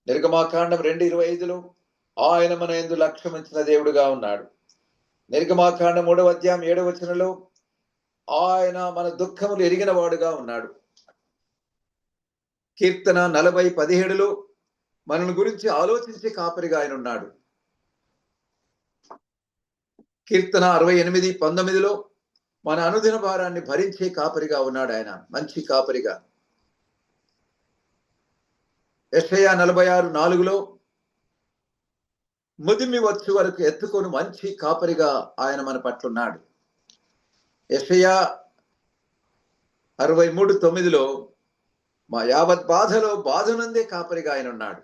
నిర్గమాకాండం 2:25 ఆయన మన యందు లక్ష్యమించిన దేవుడుగా ఉన్నాడు. నిర్గమాకాండం 3వ అధ్యాయం 7వ వచనంలో ఆయన మన దుఃఖములు ఎరిగిన వాడుగా ఉన్నాడు. కీర్తన 40:17 మనల్ని గురించి ఆలోచించే కాపరిగా ఆయన ఉన్నాడు. కీర్తన 68:19 మన అనుదిన భారాన్ని భరించే కాపరిగా ఉన్నాడు ఆయన, మంచి కాపరిగా. యెషయా 46:4 ముదిమి వచ్చు వరకు ఎత్తుకొని మంచి కాపరిగా ఆయన మన పట్ల ఉన్నాడు. యెషయా 63:9 మా యావత్ బాధలో బాధనందే కాపరిగా ఆయన ఉన్నాడు.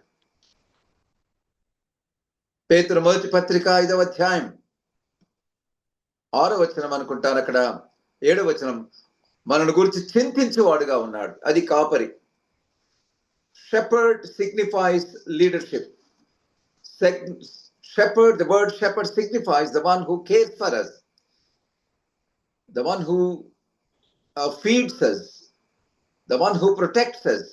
పేతురు మొదటి పత్రిక 5వ అధ్యాయం 6వ వచనం అనుకుంటాను, అక్కడ 7వ వచనం మనల్ని గురించి చింతించేవాడుగా ఉన్నాడు. అది కాపరి. Shepherd signifies leadership. Shepherd, the word shepherd signifies the one who cares for us, the one who feeds us, the one who protects us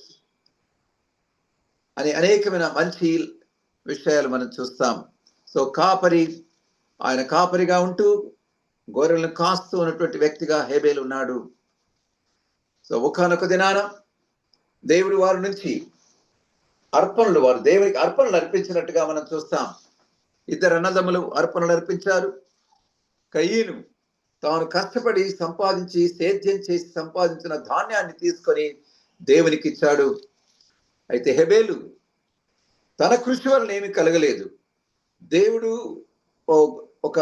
అని అనేకమైన మంచి విషయాలు మనం చూస్తాం. సో కాపరి, ఆయన కాపరిగా ఉంటూ గొర్రెలను కాస్తూ ఉన్నటువంటి వ్యక్తిగా హేబేలు ఉన్నాడు. సో ఒకానొక దినాన దేవుడు వారి నుంచి వారు దేవునికి అర్పణలు అర్పించినట్టుగా మనం చూస్తాం. ఇద్దరు అన్నదమ్ములు అర్పణలు అర్పించారు. కయీను తాను కష్టపడి సంపాదించి, సేద్యం చేసి సంపాదించిన ధాన్యాన్ని తీసుకొని దేవునికి ఇచ్చాడు. అయితే హెబేలు తన కృషి వలన ఏమి కలగలేదు. దేవుడు ఒక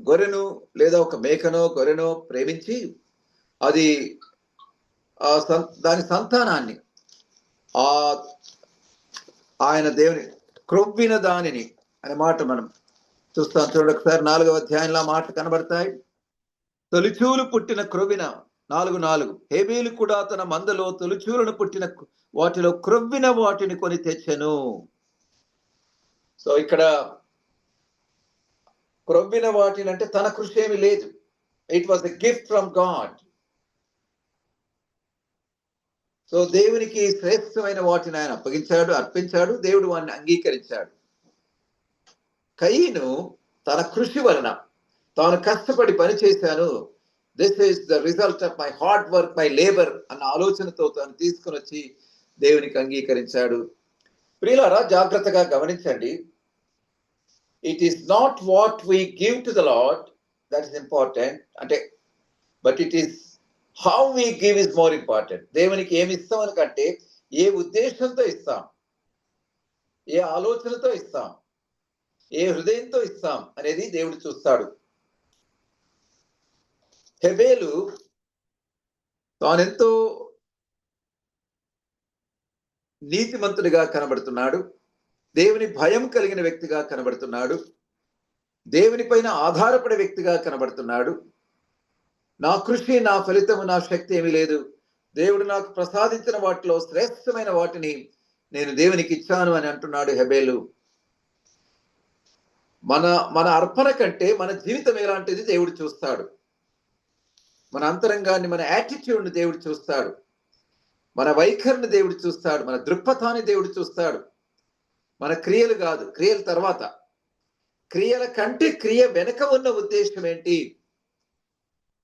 గొర్రెను లేదా ఒక మేకనో గొర్రెనో ప్రేమించి అది దాని సంతానాన్ని ఆయన దేవుని క్రొవ్విన దానిని అనే మాట మనం చూస్తాం. చూడండి ఒకసారి 4వ అధ్యాయంలో మాట కనబడతాయి. తొలిచూలు పుట్టిన క్రొవ్విన 4:4 హేబేలు కూడా తన మందలో తొలిచూలను పుట్టిన వాటిలో క్రొవ్విన వాటిని కొని తెచ్చెను. సో ఇక్కడ క్రొవ్విన వాటిని అంటే తన కృషి ఏమి లేదు. It was a gift from God. So దేవునికి శ్రేష్టమైన వాటిని ఆయన అర్పించాడు. దేవుడు వాడిని అంగీకరించాడు. కయీను తన కృషి వలన, తాను కష్టపడి పని చేశాను, this is the result of my hard work, my labour అన్న ఆలోచనతో తాను తీసుకుని వచ్చి దేవునికి అంగీకరించాడు. ప్రియులారా, జాగ్రత్తగా గమనించండి. It is not what we give to the Lord that is important, అంటే but it is how we give is more important. దేవునికి ఏమి ఇస్తాం అని కంటే ఏ ఉద్దేశంతో ఇస్తాం, ఏ ఆలోచనతో ఇస్తాం, ఏ హృదయంతో ఇస్తాం అనేది దేవుడు చూస్తాడు. హెబేలు తానెంతో నీతిమంతుడిగా కనబడుతున్నాడు, దేవుని భయం కలిగిన వ్యక్తిగా కనబడుతున్నాడు, దేవుని పైన ఆధారపడే వ్యక్తిగా కనబడుతున్నాడు. నా కృషి, నా ఫలితము, నా శక్తి ఏమీ లేదు, దేవుడు నాకు ప్రసాదించిన వాటిలో శ్రేష్టమైన వాటిని నేను దేవునికి ఇచ్చాను అని అంటున్నాడు హెబేలు. మన అర్పణ కంటే మన జీవితం ఎలాంటిది దేవుడు చూస్తాడు. మన అంతరంగాన్ని, మన యాటిట్యూడ్ని దేవుడు చూస్తాడు. మన వైఖరిని దేవుడు చూస్తాడు. మన దృక్పథాన్ని దేవుడు చూస్తాడు. మన క్రియలు కాదు, క్రియల తర్వాత. క్రియల కంటే క్రియ వెనక ఉన్న ఉద్దేశం ఏంటి?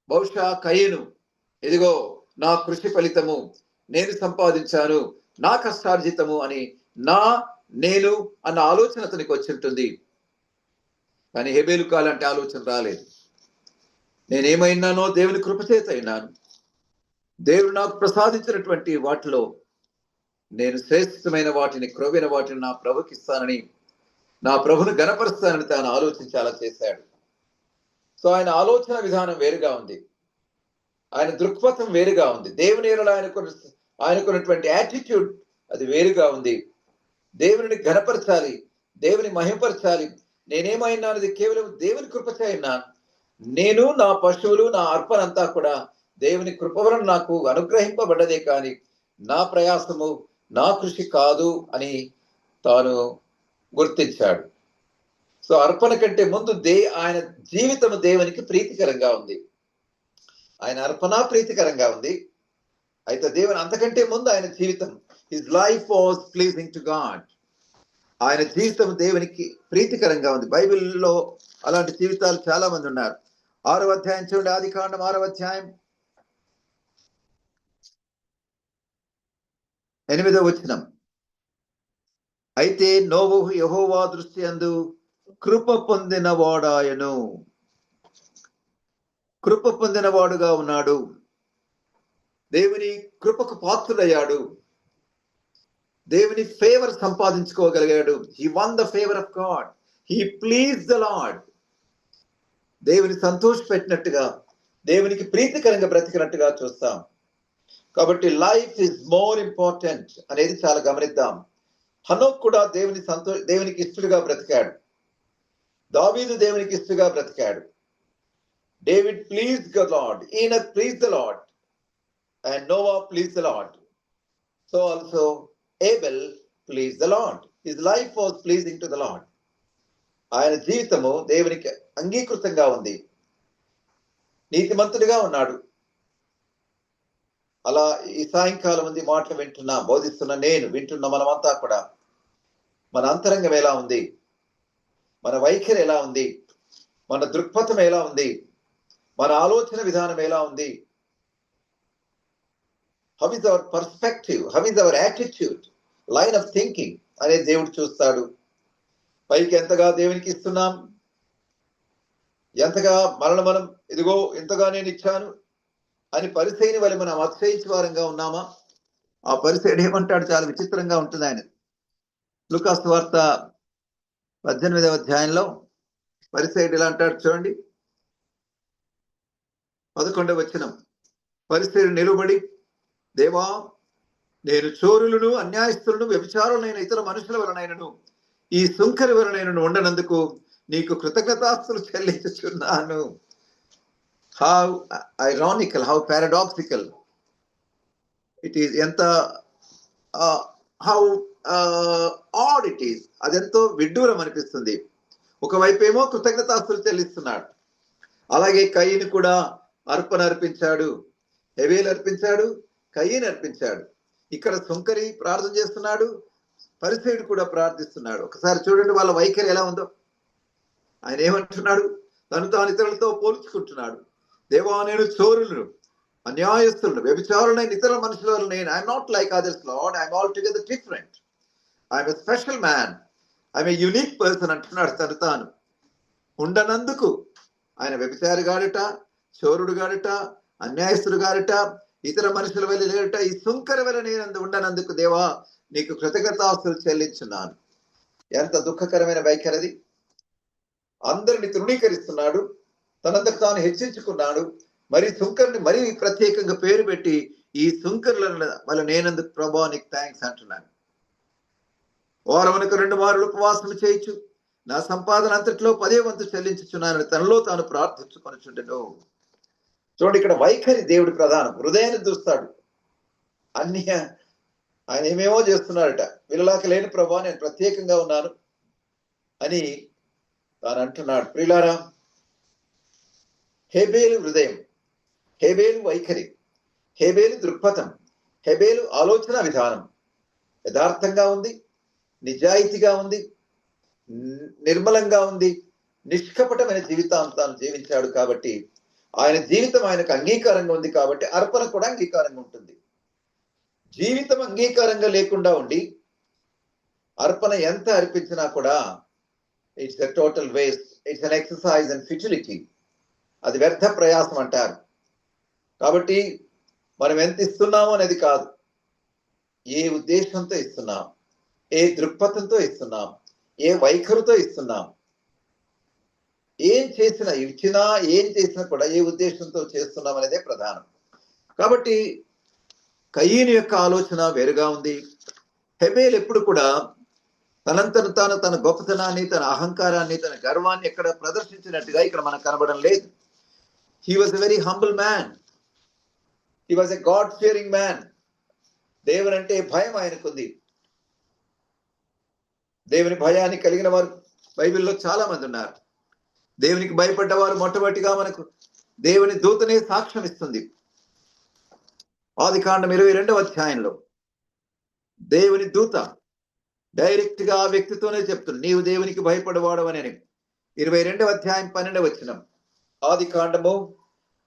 బహుశా కయీను, ఇదిగో నా కృషి ఫలితము, నేను సంపాదించాను, నా కష్టార్జితము అని, నేను అన్న ఆలోచన అతనికి వచ్చి ఉంటుంది. కానీ హెబేలు కాలంటే ఆలోచన రాలేదు. నేనేమైనానో దేవుని కృపచేత అయినాను, దేవుడు నాకు ప్రసాదించినటువంటి వాటిలో నేను శ్రేష్టమైన వాటిని, క్రొవ్విన వాటిని నా ప్రభుకి ఇస్తానని, నా ప్రభును గణపరుస్తానని తాను ఆలోచించి అలా చేశాడు. సో ఆయన ఆలోచన విధానం వేరుగా ఉంది, ఆయన దృక్పథం వేరుగా ఉంది, దేవుని ఎడల ఆయనకున్నటువంటి యాటిట్యూడ్ అది వేరుగా ఉంది. దేవుని ఘనపరచాలి, దేవుని మహిమపరచాలి. నేనేమైనానది కేవలం దేవుని కృపచే అయినాను. నేను, నా పశువులు, నా అర్పణ అంతా కూడా దేవుని కృప వలన నాకు అనుగ్రహింపబడ్డదే కానీ నా ప్రయాసము, నా కృషి కాదు అని తాను గుర్తించాడు. సో అర్పణ కంటే ముందు ఆయన జీవితము దేవునికి ప్రీతికరంగా ఉంది. ఆయన అర్పణ ప్రీతికరంగా ఉంది. అయితే దేవుని అంతకంటే ముందు ఆయన జీవితం, his life was pleasing to God. ఆయన జీవితం దేవునికి ప్రీతికరంగా ఉంది. బైబిల్లో అలాంటి జీవితాలు చాలా మంది ఉన్నారు. 6వ అధ్యాయం చూడండి, ఆదికాండం 6వ అధ్యాయం 8వ వచనం. అయితే నోవహు యెహోవా దృష్టి యందు కృప పొందిన వాడాయను. కృప పొందిన వాడుగా ఉన్నాడు, దేవుని కృపకు పాత్రుడయ్యాడు, దేవుని ఫేవర్ సంపాదించుకోగలిగాడు. He won the favour of God, he please the Lord. దేవుని సంతోషపెట్టినట్టుగా, దేవునికి ప్రీతికరంగా బ్రతికినట్టుగా చూస్తాం. కాబట్టి లైఫ్ ఇస్ మోర్ ఇంపార్టెంట్ అనేది చాలా గమనిద్దాం. హనోక్ కూడా దేవునికి ఇష్టడుగా బ్రతికాడు. దావీదు దేవునికి ఇష్టగా బ్రతికాడు. David please the Lord, Enoch please the Lord, and Noah please the Lord. So also Abel please the Lord. His life was pleasing to the Lord. ఆయన జీవితము దేవునికి అంగీకృతంగా ఉంది, నీతిమంతుడిగా ఉన్నాడు. అలా ఈ సాయంకాలం ఉంది మాటలు బోధిస్తున్న నేను, వింటున్న మనమంతా కూడా మన అంతరంగం ఎలా ఉంది, మన వైఖరి ఎలా ఉంది, మన దృక్పథం ఎలా ఉంది, మన ఆలోచన విధానం ఎలా ఉంది, how is our perspective, how is our attitude, line of thinking అనేది దేవుడు చూస్తాడు. పైకి ఎంతగా దేవునికి ఇస్తున్నాం, ఎంతగా మనం ఇదిగో ఇంతగా నేను ఇచ్చాను అని పరిసయ్యుని వలె మనం అతిశయించే వారంగా ఉన్నామా? ఆ పరిసయ్యుడు ఏమంటాడు, చాలా విచిత్రంగా ఉంటుంది. ఆయన లూకా సువార్త 18వ అధ్యాయంలో పరిసయ్యుడు ఇలా అంటాడు చూడండి, 11వ వచనం. పరిసయ్యుడు నిలబడి, దేవా, నేను చోరులను, అన్యాయస్తులను, వ్యభిచారులైన ఇతర మనుషుల వలనైనను ఈ సుంకరి వలనైనను ఉండనందుకు నీకు కృతజ్ఞతాస్తులు చెల్లించుచున్నాను. How ironical, how paradoxical it is. How odd it is. అదెంతో విడ్డూరం అనిపిస్తుంది. ఒకవైపు ఏమో కృతజ్ఞతాస్తులు చెల్లిస్తున్నాడు. అలాగే కయీను కూడా అర్పణ అర్పించాడు, హెబేలు అర్పించాడు, కయీను అర్పించాడు. ఇక్కడ సుంకరి ప్రార్థన చేస్తున్నాడు, పరిసయ్యుడు కూడా ప్రార్థిస్తున్నాడు. ఒకసారి చూడండి వాళ్ళ వైఖరి ఎలా ఉందో. ఆయన ఏమంటున్నాడు? తను తాను ఇతరులతో పోల్చుకుంటున్నాడు. దేవా, నేను చోరులను, అన్యాయస్తులను, వ్యభిచారులైన ఇతర మనుషుల నేను I'm not like others lord, I'm all together different, I'm a special man, I'm a unique person అంటున్నాడు తను తాను. ఉండనందుకు ఆయన వ్యభిచారి గాడట, చోరుడు గాడట, అన్యాయస్తుడు గాడట, ఇతర మనుషుల వల్ల లేడట. ఈ సుంకర వల్ల నేను ఉండనందుకు దేవా నీకు కృతజ్ఞతాస్తులు చెల్లించున్నాను. ఎంత దుఃఖకరమైన వైఖరిది. అందరిని తృణీకరిస్తున్నాడు, తనంతకు తాను హెచ్చించుకున్నాడు. మరి సుంకర్ని మరీ ప్రత్యేకంగా పేరు పెట్టి ఈ సుంకర్ల వల్ల నేనందుకు ప్రభా నీకు థ్యాంక్స్ అంటున్నాను. వారమునకు 2 మారులు ఉపవాసం చేయొచ్చు, నా సంపాదన అంతట్లో 10వ వంతు చెల్లించుచున్నానని తనలో తాను ప్రార్థించుకొనుచుండెను. చూడండి, ఇక్కడ వైఖరి దేవుడి ప్రధానం. హృదయాన్ని చూస్తాడు. అన్ని ఆయన ఏమేమో చేస్తున్నాడట. వీళ్ళలాగా లేని ప్రభా నేను ప్రత్యేకంగా ఉన్నాను అని తాను అంటున్నాడు. ప్రియులారా, హెబేలు హృదయం, హెబేలు వైఖరి, హెబేలు దృక్పథం, హెబేలు ఆలోచన విధానం యథార్థంగా ఉంది, నిజాయితీగా ఉంది, నిర్మలంగా ఉంది, నిష్కపటమైన జీవితాంతాన్ని జీవించాడు. కాబట్టి ఆయన జీవితం ఆయనకు అంగీకారంగా ఉంది. కాబట్టి అర్పణ కూడా అంగీకారంగా ఉంటుంది. జీవితం అంగీకారంగా లేకుండా ఉండి అర్పణ ఎంత అర్పించినా కూడా it's a total waste, it's an exercise and futility. అది వ్యర్థ ప్రయాసం అంటారు. కాబట్టి మనం ఎంత ఇస్తున్నామో అనేది కాదు, ఏ ఉద్దేశంతో ఇస్తున్నాం, ఏ దృక్పథంతో ఇస్తున్నాం, ఏ వైఖరితో ఇస్తున్నాం, ఏం చేసినా ఇచ్చినా ఏం చేసినా కూడా ఏ ఉద్దేశంతో చేస్తున్నాం అనేదే ప్రధానం. కాబట్టి కయీను యొక్క ఆలోచన వేరుగా ఉంది. హెబేల్ ఎప్పుడు కూడా తనంతను తాను తన గొప్పతనాన్ని, తన అహంకారాన్ని, తన గర్వాన్ని ఎక్కడ ప్రదర్శించినట్టుగా ఇక్కడ మనకు కనబడడం లేదు. He was a very humble man, he was a God Fearing man. దేవుని అంటే భయం ఆయనకుంది. దేవుని భయాన్ని కలిగిన వారు బైబిల్లో చాలా మంది ఉన్నారు. దేవునికి భయపడ్డవారు మొట్టమొదటిగా మనకు దేవుని దూతనే సాక్ష్యం ఇస్తుంది. ఆదికాండం 22వ అధ్యాయంలో దేవుని దూత డైరెక్ట్ గా ఆ వ్యక్తితోనే చెప్తుంది, నీవు దేవునికి భయపడవాడవని. 22వ అధ్యాయం 12వ వచనం. ఆదికాండము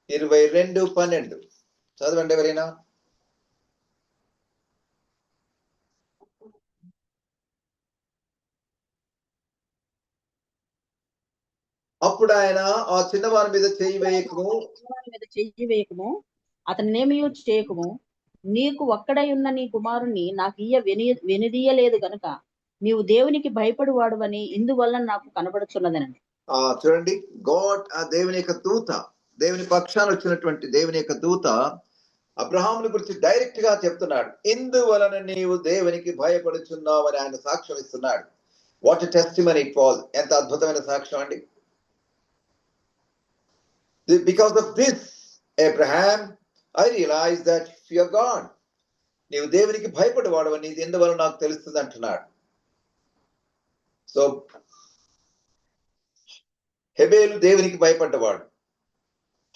22:12 చదవండి ఎవరైనా. అప్పుడు ఆయన ఆ చిన్నవారి మీద చెయ్యి వేయకము, అతన్నేమీ చేయకము, నీకు ఒక్కడై ఉన్న నీ కుమారుణ్ణి నాకు వెనుదీయలేదు గనుక నీవు దేవునికి భయపడువాడువని ఇందువల్ల నాకు కనబడుచున్నదనండి. చూడండి, గాడ్, ఆ దేవుని యొక్క దూత, దేవుని పక్షాన వచ్చినటువంటి దేవుని యొక్క దూత అబ్రహాముని గురించి డైరెక్ట్ గా చెప్తున్నాడు. ఇందువలన నీవు దేవునికి భయపడుచున్నావు అని ఆయన సాక్ష్యం ఇస్తున్నాడు. What a testimony it was. ఎంత అద్భుతమైన సాక్ష్యం అండి. Because of this, Abraham, I realized that fear God. నీవు దేవునికి భయపడేవాడవని నీది ఎందువల్ల నాకు తెలుస్తుంది అంటున్నాడు. సో హెబేలు దేవునికి భయపడ్డవాడు,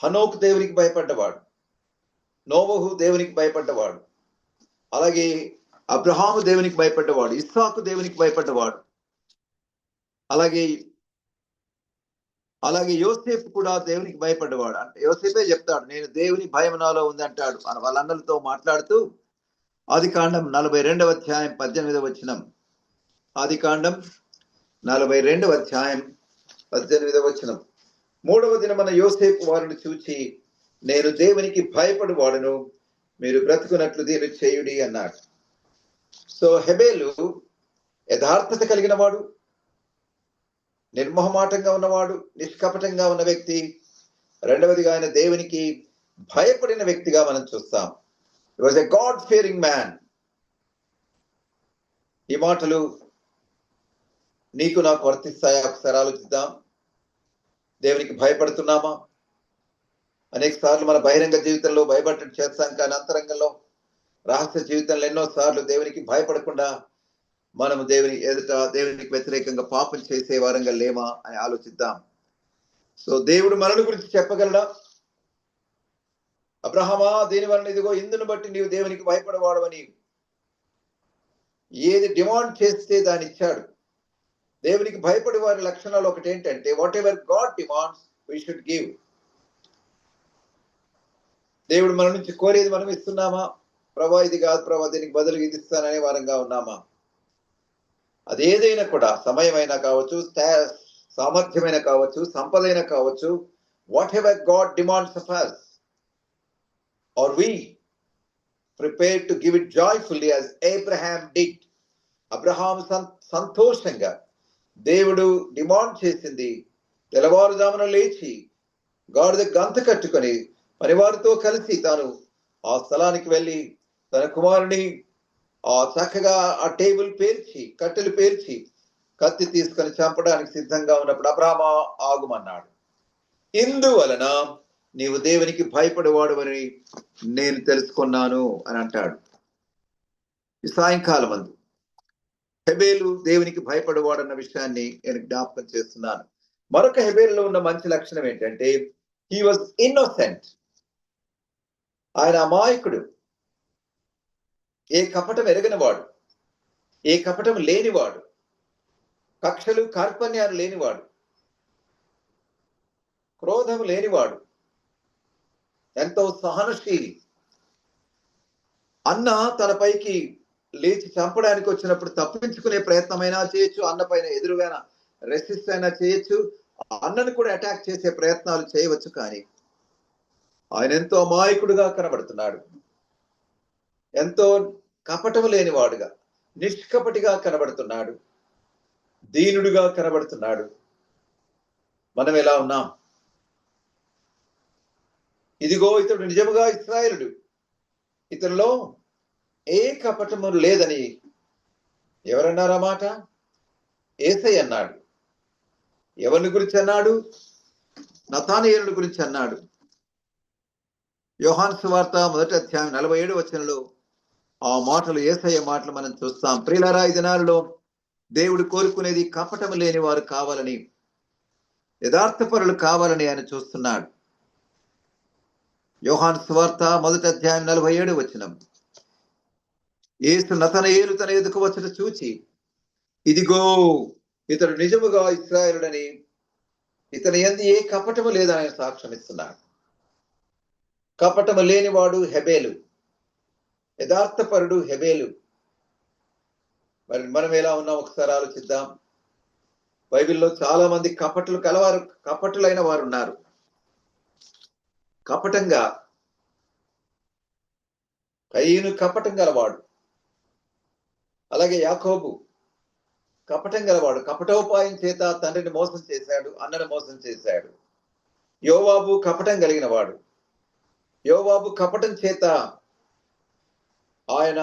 హనోకు దేవునికి భయపడ్డవాడు, నోవహు దేవునికి భయపడ్డవాడు, అలాగే అబ్రహాము దేవునికి భయపడ్డవాడు, ఇస్సాకు దేవునికి భయపడ్డవాడు, అలాగే యోసేపు కూడా దేవునికి భయపడ్డవాడు. అంటే యోసేపే చెప్తాడు, నేను దేవుని భయం నాలో ఉంది అంటాడు వాళ్ళ అన్నలతో మాట్లాడుతూ. ఆదికాండం 42వ అధ్యాయం 18వ వచనం. ఆదికాండం 42వ అధ్యాయం 18వ వచనం. 3వ దినమున యోసేపు వారిని చూచి, నేను దేవునికి భయపడువాడును, మీరు బ్రతుకున్నట్లు దీన్ని చేయుడి అన్నాడు. సో హెబేలు యథార్థత కలిగిన వాడు, నిర్మోహమాటంగా ఉన్నవాడు, నిష్కపటంగా ఉన్న వ్యక్తి. రెండవదిగా ఆయన దేవునికి భయపడిన వ్యక్తిగా మనం చూస్తాం. He was a God fearing man. ఈ మాటలు నీకు నాకు వర్తిస్తాయా? ఒకసారి ఆలోచిద్దాం. దేవునికి భయపడుతున్నామా? అనేక సార్లు మన బహిరంగ జీవితంలో భయపడటం చేస్తాం, కానీ అంతరంగంలో రహస్య జీవితంలో ఎన్నో సార్లు దేవునికి భయపడకుండా మనము దేవుని ఎదుట దేవునికి వ్యతిరేకంగా పాపం చేసే వారంగా లేమా అని ఆలోచిద్దాం. సో దేవుడు మనల గురించి చెప్పగలడా? అబ్రహామా, దీని వలన ఇదిగో ఇందును బట్టి నీవు దేవునికి భయపడవాడవని ఏది డిమాండ్ చేస్తే దాన్ని ఇచ్చాడు. దేవునికి భయపడే వారి లక్షణాలు ఒకటి ఏంటంటే, what ever God demands we should give. దేవుడు మన నుంచి కోరేది మనం ఇస్తున్నామా? ప్రభా ఇది కాదు ప్రభా, దీనికి బదులు ఇది ఇస్తాననే వారంగా ఉన్నామా? అదేదైనా కూడా, సమయమైనా కావచ్చు, సామర్థ్యమైన కావచ్చు, సంపదైనా కావచ్చు, whatever God demands of us, are we prepared to give it joyfully as Abraham did. Abraham సంతోషంగా దేవుడు డిమాండ్ చేసింది తెల్లవారుజామున లేచి గాడిద గంత కట్టుకొని పరివారితో కలిసి తాను ఆ స్థలానికి వెళ్ళి తన కుమారుని చక్కగా ఆ టేబుల్ పేర్చి, కట్టెలు పేర్చి, కత్తి తీసుకొని చంపడానికి సిద్ధంగా ఉన్నప్పుడు అబ్రహామా ఆగుమన్నాడు. ఇందువలన నీవు దేవునికి భయపడేవాడు అని నేను తెలుసుకున్నాను అని అంటాడు. ఈ సాయంకాలం అందు హెబేలు దేవునికి భయపడేవాడు అన్న విషయాన్ని నేను జ్ఞాపకం చేస్తున్నాను. మరొక హెబేలులో ఉన్న మంచి లక్షణం ఏంటంటే, హీ వాజ్ ఇన్నోసెంట్. ఆయన అమాయకుడు, ఏ కపటం ఎరగనివాడు, ఏ కపటం లేనివాడు, కక్షలు కార్పణ్యాలు లేనివాడు, క్రోధం లేనివాడు, ఎంతో సహనశీలి. అన్న తనపైకి లేచి చంపడానికి వచ్చినప్పుడు తప్పించుకునే ప్రయత్నమైనా చేయొచ్చు, అన్న పైన ఎదురుగా రెసిస్ట్ అయినా చేయొచ్చు, అన్నను కూడా అటాక్ చేసే ప్రయత్నాలు చేయవచ్చు. కానీ ఆయన ఎంతో అమాయకుడుగా కనబడుతున్నాడు, ఎంతో కపటము లేనివాడుగా, నిష్కపటిగా కనబడుతున్నాడు, దీనుడుగా కనబడుతున్నాడు. మనం ఎలా ఉన్నాం? ఇదిగో ఇతడు నిజముగా ఇశ్రాయేలుడు, ఇతనిలో ఏ కపటము లేదని ఎవరన్నారా మాట? యేసయ్య అన్నాడు. ఎవరిని గురించి అన్నాడు? నతానయేలుని గురించి అన్నాడు. యోహాను సువార్త 1వ అధ్యాయం 47వ వచనంలో ఆ మాటలు, యేసయ్య మాటలు మనం చూస్తాం. ప్రియులారా, ఈ దినాలలో దేవుడు కోరుకునేది కపటము లేని వారు కావాలని, యథార్థపరులు కావాలని ఆయన చూస్తున్నాడు. యోహాను సువార్త 1వ అధ్యాయం 47వ వచనం, యేసు నతనయేలు తన ఎదుకు వచ్చట చూచి, ఇదిగో ఇతడు నిజముగా ఇశ్రాయేలుడని, ఇతని యందు ఏ కపటము లేదని ఆయన సాక్ష్యం ఇస్తున్నాడు. కపటము లేనివాడు హెబేలు, యథార్థపరుడు హెబేలు. మరి మనం ఎలా ఉన్నాం ఒకసారి ఆలోచిద్దాం. బైబిల్లో చాలా మంది కపటులైన వారు ఉన్నారు. కపటంగా, కయీను కపటం గలవాడు, అలాగే యాకోబు కపటం గలవాడు, కపటోపాయం చేత తండ్రిని మోసం చేశాడు, అన్నను మోసం చేశాడు. యోవాబు కపటం కలిగిన వాడు, యోవాబు కపటం చేత ఆయన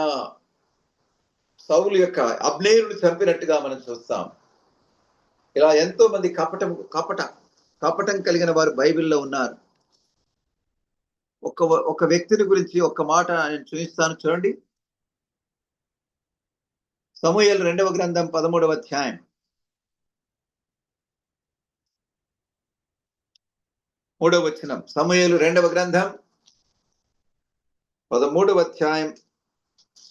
సౌలు యొక్క అబ్నేరును చంపినట్టుగా మనం చూస్తాం. ఇలా ఎంతో మంది కపటం కలిగిన వారు బైబిల్లో ఉన్నారు. ఒక వ్యక్తిని గురించి ఒక్క మాట నేను చూపిస్తాను, చూడండి. సమూయేలు 2వ గ్రంథం 13వ అధ్యాయం 3వ వచనం. సమూయేలు 2వ గ్రంథం 13వ అధ్యాయం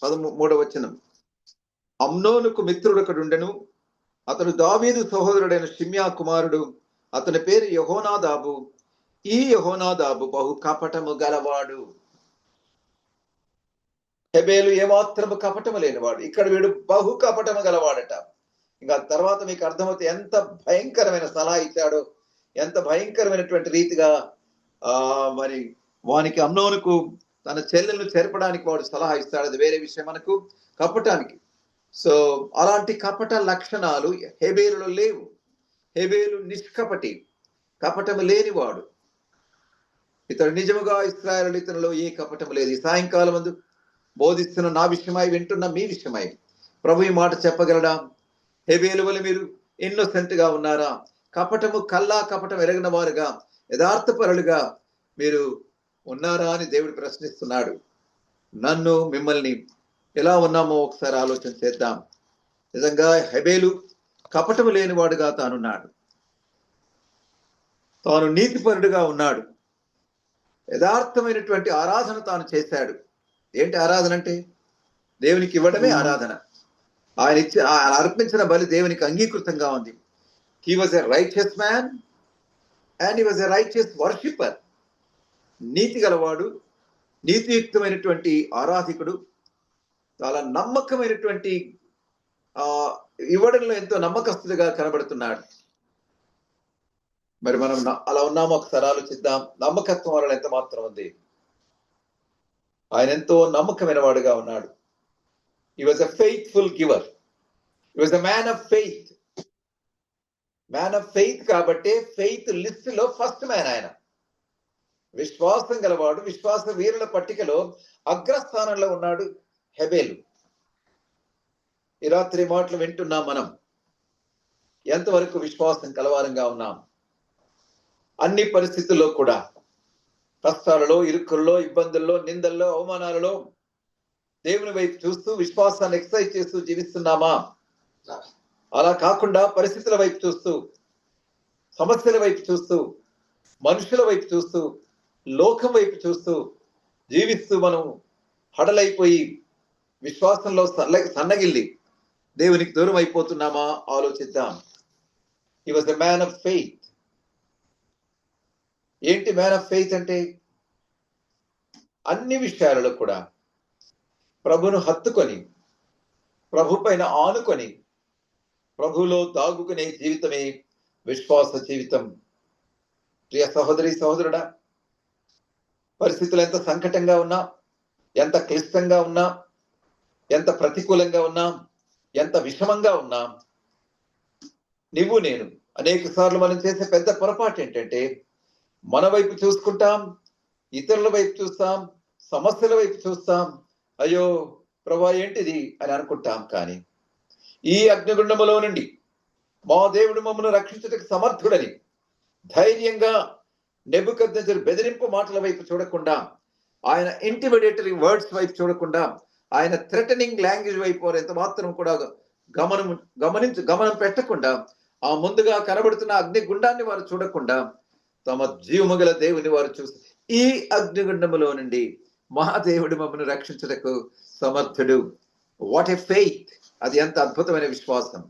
13వ వచనం. అమ్నోనుకు మిత్రుడొకడుండెను, అతడు దావీదు సహోదరుడైన షిమ్యా కుమారుడు, అతని పేరు యెహోనాదాబు. ఈ యెహోనాదాబు బహు కపటము గలవాడు. హెబేలు ఏమాత్రము కపటము లేనివాడు, ఇక్కడ వీడు బహు కపటము గలవాడట. ఇంకా తర్వాత మీకు అర్థమవుతే ఎంత భయంకరమైన సలహా ఇచ్చాడో, ఎంత భయంకరమైనటువంటి రీతిగా మరి వానికి, అమ్నోనుకు తన చెల్లెలను చెరపడానికి వాడు సలహా ఇస్తాడు. అది వేరే విషయం మనకు, కపటానికి. సో అలాంటి కపట లక్షణాలు హెబేలులో లేవు. హెబేలు నిష్కపటి, కపటము లేనివాడు. ఇతడు నిజముగా ఇశ్రాయేలు, ఇతనిలో ఏ కపటము లేదు. ఈ సాయంకాలం ముందు బోధిస్తున్న నా విషయమై, వింటున్న మీ విషయమై ప్రభు ఈ మాట చెప్పగలడా? హెబేలు వలె మీరు ఇన్నోసెంట్ గా ఉన్నారా? కపటం ఎరగిన వారుగా, యథార్థపరులుగా మీరు ఉన్నారా అని దేవుడు ప్రశ్నిస్తున్నాడు. నన్ను, మిమ్మల్ని ఎలా ఉన్నామో ఒకసారి ఆలోచన చేద్దాం. నిజంగా హెబేలు కపటము లేనివాడుగా తానున్నాడు. తాను నీతిపరుడుగా ఉన్నాడు. యథార్థమైనటువంటి ఆరాధన తాను చేశాడు. ఏంటి ఆరాధన అంటే? దేవునికి ఇవ్వడమే ఆరాధన. ఆయన అర్పించిన బలి దేవునికి అంగీకృతంగా ఉంది. He was a righteous man and he was a righteous worshipper. నీతి గలవాడు, నీతియుక్తమైనటువంటి ఆరాధికుడు, చాలా నమ్మకమైనటువంటి ఇవ్వడంలో ఎంతో నమ్మకస్తుడిగా కనబడుతున్నాడు. మరి మనం అలా ఉన్నామో ఒకసారి ఆలోచిద్దాం. నమ్మకత్వం వలన ఎంత మాత్రం ఉంది. ఆయన ఎంతో నమ్మకమైన వాడుగా ఉన్నాడు. He was a faithful giver. He was a man of faith. Man of faith కాబట్టి ఫెయిత్ లిస్ట్ లో ఫస్ట్ మ్యాన్ ఆయన. విశ్వాసం గలవాడు, విశ్వాస వీరుల పట్టికలో అగ్రస్థానంలో ఉన్నాడు హెబేలు. ఈ రాత్రి మాటలు వింటున్నాం. మనం ఎంతవరకు విశ్వాసం కలవారంగా ఉన్నాం? అన్ని పరిస్థితుల్లో కూడా, కష్టాలలో, ఇరుకుల్లో, ఇబ్బందుల్లో, నిందల్లో, అవమానాలలో దేవుని వైపు చూస్తూ విశ్వాసాన్ని ఎక్సర్సైజ్ చేస్తూ జీవిస్తున్నామా? అలా కాకుండా పరిస్థితుల వైపు చూస్తూ, సమస్యల వైపు చూస్తూ, మనుషుల వైపు చూస్తూ, లోకం వైపు చూస్తూ జీవిస్తూ మనం హడలైపోయి విశ్వాసంలో సన్నగిల్లి దేవునికి దూరం అయిపోతున్నామా? ఆలోచిద్దాం. హి was a man of faith. ఏంటి మ్యాన్ ఆఫ్ ఫెయిత్ అంటే? అన్ని విషయాలలో కూడా ప్రభును హత్తుకొని, ప్రభు పైన ఆనుకొని, ప్రభులో దాగుకునే జీవితమే విశ్వాస జీవితం. ప్రియ సహోదరి సహోదరుడా, పరిస్థితులు ఎంత సంకటంగా ఉన్నా, ఎంత క్లిష్టంగా ఉన్నా, ఎంత ప్రతికూలంగా ఉన్నా, ఎంత విషమంగా ఉన్నా, నువ్వు నేను అనేక సార్లు మనం చేసే పెద్ద పొరపాటు ఏంటంటే, మన వైపు చూసుకుంటాం, ఇతరుల వైపు చూస్తాం, సమస్యల వైపు చూస్తాం, అయ్యో ప్రభా ఏంటిది అని అనుకుంటాం. కానీ ఈ అగ్నిగుండములో నుండి మా దేవుడు మమ్మల్ని రక్షించడానికి సమర్థుడని ధైర్యంగా నెబుకద్నెజరు బెదిరింపు మాటల వైపు చూడకుండా, ఆయన ఇంటిమిడేటరీ వర్డ్స్ వైపు చూడకుండా, ఆయన థ్రెటనింగ్ లాంగ్వేజ్ వైపు ఎంత మాత్రం కూడా గమనం పెట్టకుండా, ఆ ముందుగా కనబడుతున్న అగ్నిగుండాన్ని వారు చూడకుండా తమ జీవముగల దేవుని వారు చూసి, ఈ అగ్నిగుండములో నుండి మా దేవుడు మమ్మల్ని రక్షించడానికి సమర్థుడు. What a faith! అది ఎంత అద్భుతమైన విశ్వాసం.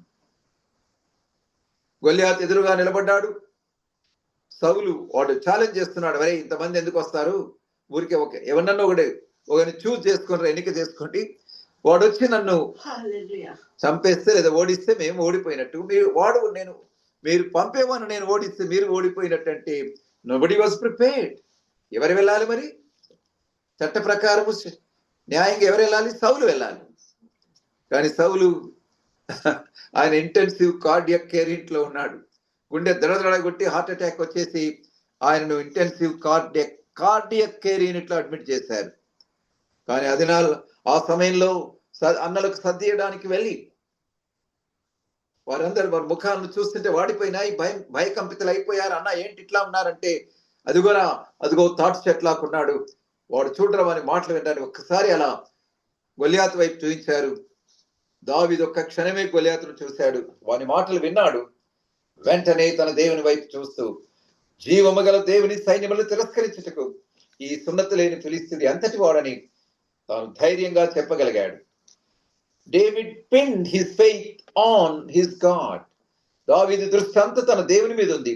గొల్లియాతు ఎదురుగా నిలబడ్డాడు. సౌలు వాడు ఛాలెంజ్ చేస్తున్నాడు, వరే ఇంతమంది ఎందుకు వస్తారు, ఊరికే ఎవరన్నా ఒకరిని చూజ్ చేసుకుని ఎన్నిక చేసుకోండి, వాడు వచ్చి నన్ను చంపేస్తే లేదా ఓడిస్తే మేము ఓడిపోయినట్టు, మీరు పంపేవాను నేను ఓడిస్తే మీరు ఓడిపోయినట్టు అంటే నోబడీ వాజ్ ప్రిపేర్డ్. ఎవరు వెళ్ళాలి మరి? చట్ట ప్రకారము న్యాయంగా ఎవరు వెళ్ళాలి? సౌలు వెళ్ళాలి. కానీ సౌలు ఆయన ఇంటెన్సివ్ కార్డియక్ కేర్ ఇంట్లో ఉన్నాడు. గుండె దడదడ కొట్టి హార్ట్ అటాక్ వచ్చేసి ఆయనను ఇంటెన్సివ్ కార్డియక్ కేర్ యూనిట్ లో అడ్మిట్ చేశారు. కానీ ఆ సమయంలో అన్నలకు సర్దియడానికి వెళ్ళి వారందరూ వారి ముఖాలను చూస్తుంటే వాడిపోయినాయి, భయకంపితులు అయిపోయారు. అన్న ఏంటి ఇట్లా ఉన్నారంటే, అదిగో థాట్స్ ఎట్లాకున్నాడు, వాడు చూడడం అని మాటలు వింటారు. ఒక్కసారి అలా గొల్లియాతు వైపు చూపించారు. దావీదు ఒక్క క్షణమే గొల్లియాతును చూశాడు, వాని మాటలు విన్నాడు. వెంటనే తన దేవుని వైపు చూస్తూ, జీవమగల దేవుని సైన్యములు తిరస్కరించుటకు ఈ సున్నతి లేని ఫిలిస్తీయుడు అంతటి వాడని తాను ధైర్యంగా చెప్పగలిగాడు. David pinned his faith on his God. దావీదు దృష్టి అంతా తన దేవుని మీద ఉంది.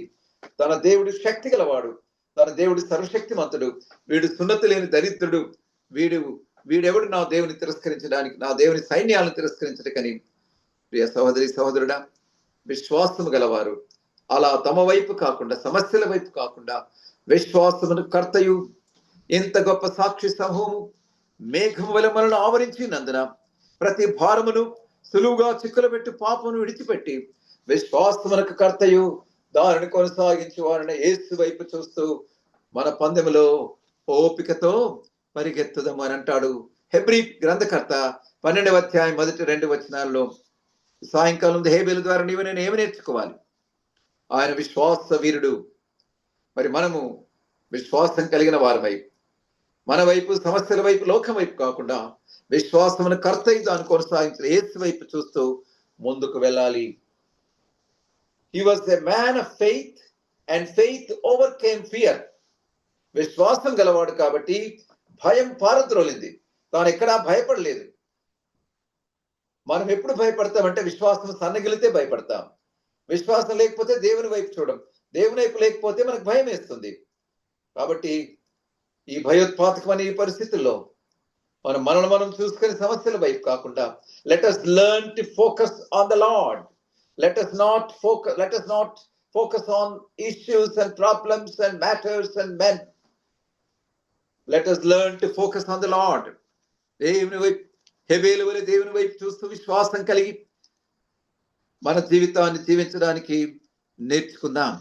తన దేవుడు శక్తి గలవాడు, తన దేవుడు సర్వశక్తిమంతుడు, వీడు సున్నతి లేని దరిద్రుడు, వీడెవడు నా దేవుని తిరస్కరించడానికి, నా దేవుని సైన్యాలను తిరస్కరించడానికని. ప్రియ సహోదరి సహోదరుడా, విశ్వాసము గలవారు అలా తమ వైపు కాకుండా, సమస్యల వైపు కాకుండా, విశ్వాసమును కర్తయు ఇంత గొప్ప సాక్షి సమూహము మేఘము వలె మనల్ని ఆవరించినందున ప్రతి భారమును సులువుగా చిక్కులు పెట్టి పాపమును విడిచిపెట్టి విశ్వాసమునకు కర్తయు దానిని కొనసాగించి వారిని యేసు వైపు చూస్తూ మన పందెములో ఓపికతో పరిగెత్తుదాం అని అంటాడు హెబ్రీ గ్రంథకర్త 12వ అధ్యాయం మొదటి 2 వచనాల్లో. సాయంకాలం హేబేలు ద్వారా నేను ఏమి నేర్చుకోవాలి? ఆయన విశ్వాస వీరుడు. మరి మనము విశ్వాసం కలిగిన వారి మన వైపు సమస్యల వైపు, లోకం వైపు కాకుండా విశ్వాసమును కర్తయి దాన్ని కొనసాగించిన యేసు వైపు చూస్తూ ముందుకు వెళ్ళాలి. He was a man of faith and faith overcame fear. విశ్వాసం గలవాడు కాబట్టి భయం పారద్రోలింది. తాను ఎక్కడా భయపడలేదు. మనం ఎప్పుడు భయపడతామంటే విశ్వాసం సన్నగిలితే భయపడతాం. విశ్వాసం లేకపోతే దేవుని వైపు చూడం. దేవుని వైపు లేకపోతే మనకు భయం వేస్తుంది. కాబట్టి ఈ భయోత్పాతకమైన ఈ పరిస్థితుల్లో మనం చూసుకునే సమస్యల వైపు కాకుండా let us learn to focus on the Lord. Let us not focus on issues and problems and matters and men. Let us learn to focus on the Lord. దేవుని వైపు, హెబేలు వలె దేవుని వైపు చూస్తూ విశ్వాసం కలిగి మన జీవితాన్ని జీవించడానికి నేర్చుకుందాం.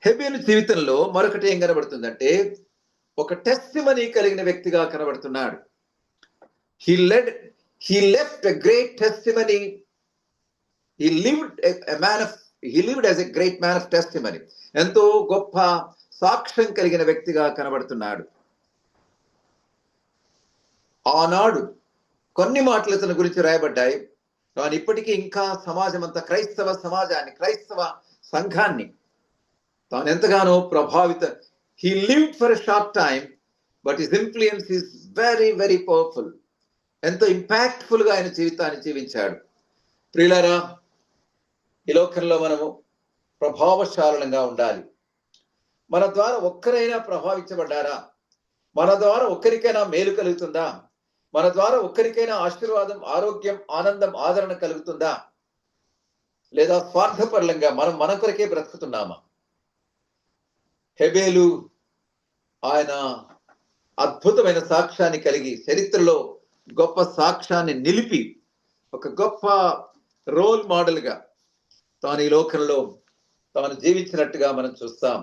హెబేలు జీవితంలో మరొకటి ఏం కనబడుతుందంటే ఒక టెస్టిమనీ కలిగిన వ్యక్తిగా కనబడుతున్నాడు. He left a great testimony. He lived as a great man of testimony. ఎంతో గొప్ప సాక్ష్యం కలిగిన వ్యక్తిగా కనబడుతున్నాడు. ఆనాడు కొన్ని మాటలు ఇతని గురించి రాయబడ్డాయి. కానీ ఇప్పటికీ ఇంకా సమాజం అంతా, క్రైస్తవ సమాజాన్ని, క్రైస్తవ సంఘాన్ని తాను ఎంతగానో He lived for a short time, but his influence is very, very powerful. ఎంతో ఇంపాక్ట్ఫుల్ గా ఆయన జీవితాన్ని జీవించాడు. ప్రియులారా, ఈ లోకంలో మనము ప్రభావశాలంగా ఉండాలి. మన ద్వారా ఒక్కరైనా ప్రభావించబడ్డారా? మన ద్వారా ఒక్కరికైనా మేలు కలుగుతుందా? మన ద్వారా ఒక్కరికైనా ఆశీర్వాదం, ఆరోగ్యం, ఆనందం, ఆదరణ కలుగుతుందా? లేదా స్వార్థపరంగా మన కొరకే బ్రతుకుతున్నామా? హెబేలు ఆయన అద్భుతమైన సాక్ష్యాన్ని కలిగి చరిత్రలో గొప్ప సాక్ష్యాన్ని నిలిపి ఒక గొప్ప రోల్ మోడల్ గా తాను ఈ లోకంలో తాను జీవించినట్టుగా మనం చూస్తాం.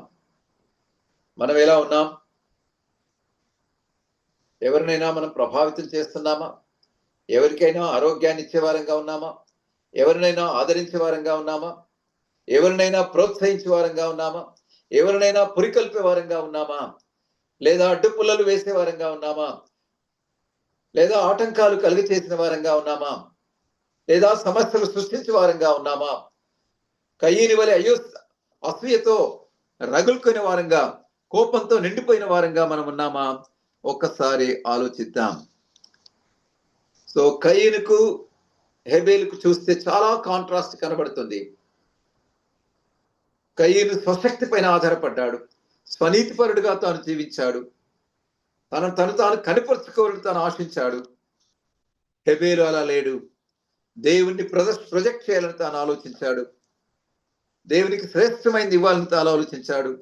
మనం ఎలా ఉన్నాం? ఎవరినైనా మనం ప్రభావితం చేస్తున్నామా? ఎవరికైనా ఆరోగ్యాన్ని ఇచ్చే వారంగా ఉన్నామా? ఎవరినైనా ఆదరించే వారంగా ఉన్నామా? ఎవరినైనా ప్రోత్సహించే వారంగా ఉన్నామా? ఎవరినైనా పురికొల్పే వారంగా ఉన్నామా? లేదా అడ్డుపుల్లలు వేసే వారంగా ఉన్నామా? లేదా ఆటంకాలు కలిగి చేసిన వారంగా ఉన్నామా? లేదా సమస్యలు సృష్టించే వారంగా ఉన్నామా? కయ్యని వలె అసూయతో రగులుకునే వారంగా, కోపంతో నిండిపోయిన వారంగా మనం ఉన్నామా? ఒక్కసారి ఆలోచిద్దాం. సో కయ్యనుకు హెబేలుకు చూస్తే చాలా కాంట్రాస్ట్ కనబడుతుంది. కయ్యను స్వశక్తి పైన ఆధారపడ్డాడు, స్వనీతిపరుడుగా తాను జీవించాడు, తను కనిపరుచుకోవాలని తాను ఆశించాడు. హెబేలు అలా లేడు. దేవుణ్ణి ప్రొజెక్ట్ చేయాలని తాను ఆలోచించాడు. దేవునికి శ్రేష్టమైనది ఇవ్వాలని తాను ఆలోచించాడు.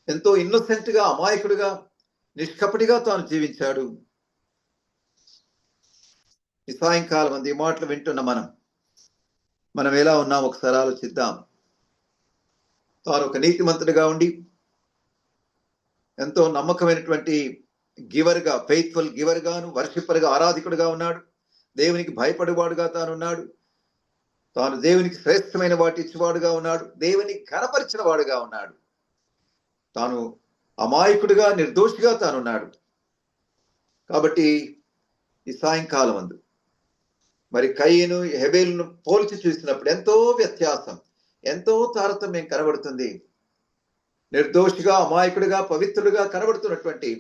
ఎంతో ఇన్నోసెంట్ గా, అమాయకుడిగా, నిష్కపటిగా తాను జీవించాడు. ఈ సాయంకాలం అంది ఈ మాటలు వింటున్న మనం ఎలా ఉన్నాం ఒకసారి ఆలోచిద్దాం. తాను ఒక నీతిమంతుడిగా ఉండి ఎంతో నమ్మకమైనటువంటి గివర్గా, ఫెయిత్ఫుల్ గివర్ గాను, వర్షిప్పర్గా, ఆరాధికుడిగా ఉన్నాడు. దేవునికి భయపడేవాడుగా తానున్నాడు. తాను దేవునికి శ్రేష్టమైన వాటి ఇచ్చేవాడుగా ఉన్నాడు. దేవుని ఘనపరిచిన వాడుగా ఉన్నాడు. తాను అమాయకుడిగా, నిర్దోషిగా తానున్నాడు. కాబట్టి ఈ సాయంకాలం అందు మరి కయ్యను హెబేలును పోల్చి చూసినప్పుడు ఎంతో వ్యత్యాసం, ఎంతో తారతమ్యం కనబడుతుంది. నిర్దోషిగా, అమాయకుడిగా, పవిత్రుడిగా కనబడుతున్నటువంటి,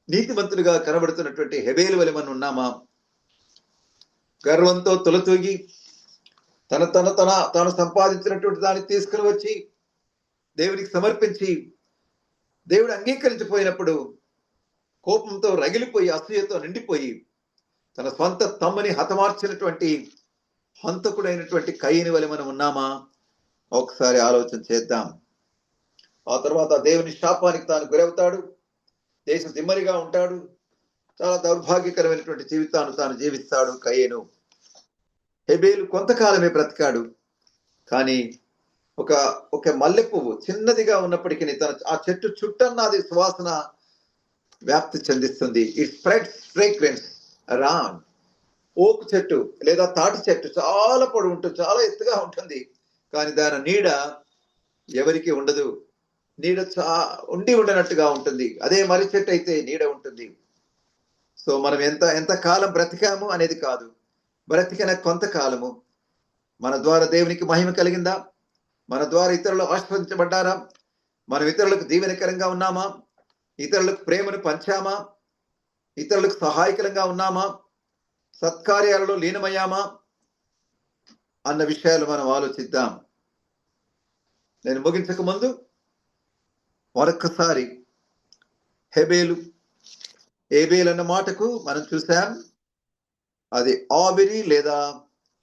నీతిమంతుడిగా కనబడుతున్నటువంటి హెబేలు వలె మనం ఉన్నామా? గర్వంతో తొలతూగి తాను సంపాదించినటువంటి దాన్ని తీసుకుని వచ్చి దేవునికి సమర్పించి దేవుడు అంగీకరించిపోయినప్పుడు కోపంతో రగిలిపోయి, అసూయతో నిండిపోయి తన స్వంత తమ్ముని హతమార్చినటువంటి హంతకుడైనటువంటి కయ్యని వలె మనం ఉన్నామా? ఒకసారి ఆలోచన చేద్దాం. ఆ తర్వాత దేవుని శాపానికి తాను గురవుతాడు, దేశ దిమ్మరిగా ఉంటాడు, చాలా దౌర్భాగ్యకరమైనటువంటి జీవితాన్ని తాను జీవిస్తాడు కయ్యను. హెబేలు కొంతకాలమే బ్రతికాడు. కానీ ఒక మల్లె పువ్వు చిన్నదిగా ఉన్నప్పటికీ ఆ చెట్టు చుట్టన్నది సువాసన వ్యాప్తి చెందిస్తుంది. It spreads fragrance around. Oak చెట్టు లేదా తాటి చెట్టు చాలా పొడవు ఉంటుంది, చాలా ఎత్తుగా ఉంటుంది, కానీ దాని నీడ ఎవరికి ఉండదు. నీడ ఉండనట్టుగా ఉంటుంది. అదే మర్రి చెట్టు అయితే నీడ ఉంటుంది. సో మనం ఎంత కాలం బ్రతికాము అనేది కాదు, బ్రతికిన కొంతకాలము మన ద్వారా దేవునికి మహిమ కలిగిందా? మన ద్వారా ఇతరులు ఆశీర్వదించబడ్డారా? మనం ఇతరులకు దీవెనకరంగా ఉన్నామా? ఇతరులకు ప్రేమను పంచామా? ఇతరులకు సహాయకరంగా ఉన్నామా? సత్కార్యాలలో లీనమయ్యామా అన్న విషయాలు మనం ఆలోచిద్దాం. నేను ముగించక ముందు మరొక్కసారి హెబేలు ఏబేల్ అన్న మాటకు మనం చూసాం, అది ఆవిరి లేదా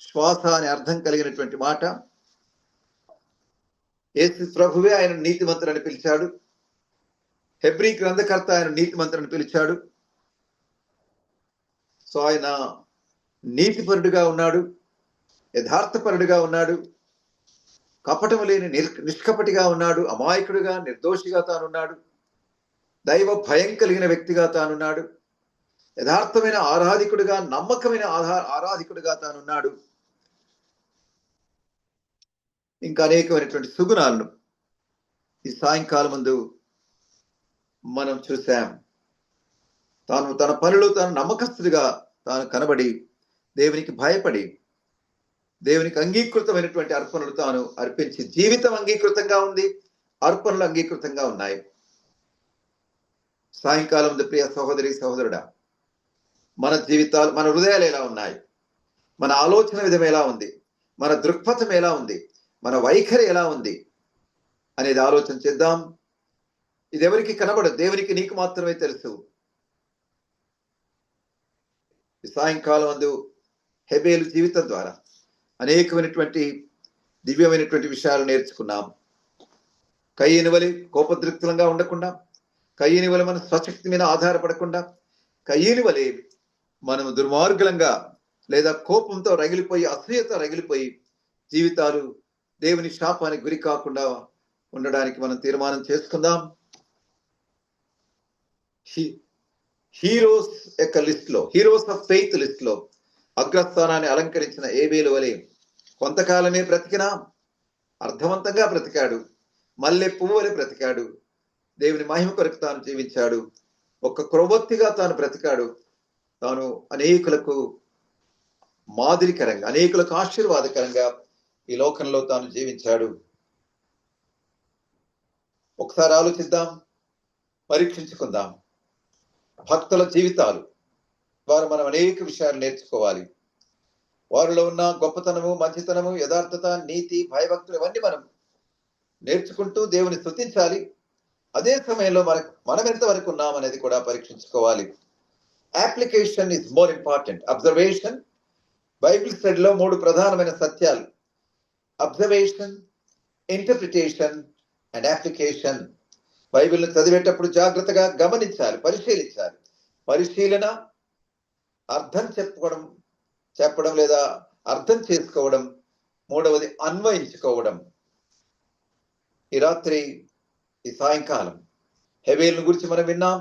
శ్వాస అనే అర్థం కలిగినటువంటి మాట. యేసు ప్రభువే ఆయన నీతిమంతుడని పిలిచాడు. హెబ్రీ గ్రంథకర్త ఆయన నీతిమంతుడని పిలిచాడు. సో ఆయన నీతిపరుడుగా ఉన్నాడు, యథార్థపరుడుగా ఉన్నాడు, కపటము లేని నిష్కపటిగా ఉన్నాడు, అమాయకుడుగా నిర్దోషిగా తానున్నాడు, దైవ భయం కలిగిన వ్యక్తిగా తానున్నాడు, యథార్థమైన ఆరాధికుడుగా, నమ్మకమైన ఆరాధికుడుగా తానున్నాడు. ఇంకా అనేకమైనటువంటి సుగుణాలను ఈ సాయంకాలం ముందు మనం చూసాం. తాను తన పనిలో తాను నమ్మకస్తుడిగా తాను కనబడి, దేవునికి భయపడి, దేవునికి అంగీకృతమైనటువంటి అర్పణలు తాను అర్పించి, జీవితం అంగీకృతంగా ఉంది, అర్పణలు అంగీకృతంగా ఉన్నాయి. సాయంకాలం ముందు ప్రియ సహోదరి సహోదరుడా, మన జీవితాలు, మన హృదయాలు ఎలా ఉన్నాయి? మన ఆలోచన విధం ఎలా ఉంది? మన దృక్పథం ఎలా ఉంది? మన వైఖరి ఎలా ఉంది అనేది ఆలోచన చేద్దాం. ఇది ఎవరికి కనబడదు, దేవునికి నీకు మాత్రమే తెలుసు. ఈ సాయంకాలం అందు హెబేలు జీవితం ద్వారా అనేకమైనటువంటి దివ్యమైనటువంటి విషయాలు నేర్చుకున్నాం. కయ్యని వలె కోపదృక్తులంగా ఉండకుండా, కయ్యని వలె మన స్వశక్తి మీద ఆధారపడకుండా, కయ్యని వలె మనము దుర్మార్గులంగా లేదా కోపంతో రగిలిపోయి, అసూయతో రగిలిపోయి జీవితాలు దేవుని శాపానికి గురి కాకుండా ఉండడానికి మనం తీర్మానం చేసుకుందాం. హీరోస్ యొక్క లిస్ట్ లో, హీరోస్ ఆఫ్ ఫెయిత్ లిస్ట్ లో అగ్రస్థానాన్ని అలంకరించిన ఏబేలు వలె కొంతకాలమే బ్రతికినా అర్థవంతంగా బ్రతికాడు, మల్లె పువ్వు వలె బ్రతికాడు, దేవుని మహిమ కొరకు తాను జీవించాడు, ఒక క్రొవ్వొత్తిగా తాను బ్రతికాడు, తాను అనేకులకు మాదిరికరంగా, అనేకులకు ఆశీర్వాదకరంగా ఈ లోకంలో తాను జీవించాడు. ఒకసారి ఆలోచిద్దాం, పరీక్షించుకుందాం. భక్తుల జీవితాలు ద్వారా మనం అనేక విషయాలు నేర్చుకోవాలి. వారిలో ఉన్న గొప్పతనము, మంచితనము, యథార్థత, నీతి, భయభక్తులు ఇవన్నీ మనం నేర్చుకుంటూ దేవుని స్తుతించాలి. అదే సమయంలో మనం ఎంతవరకు ఉన్నాం అనేది కూడా పరీక్షించుకోవాలి. Application is more important. Observation, Bible స్టడీలో 3 ప్రధానమైన సత్యాలు: అబ్జర్వేషన్, ఇంటర్ప్రిటేషన్ అండ్ అప్లికేషన్. బైబిల్ని చదివేటప్పుడు జాగ్రత్తగా గమనించాలి, పరిశీలించాలి. పరిశీలన, అర్థం చెప్పడం లేదా అర్థం చేసుకోవడం. మూడవది అన్వయించుకోవడం. ఈ రాత్రి, ఈ సాయంకాలం హెబేలును గురించి మనం విన్నాం.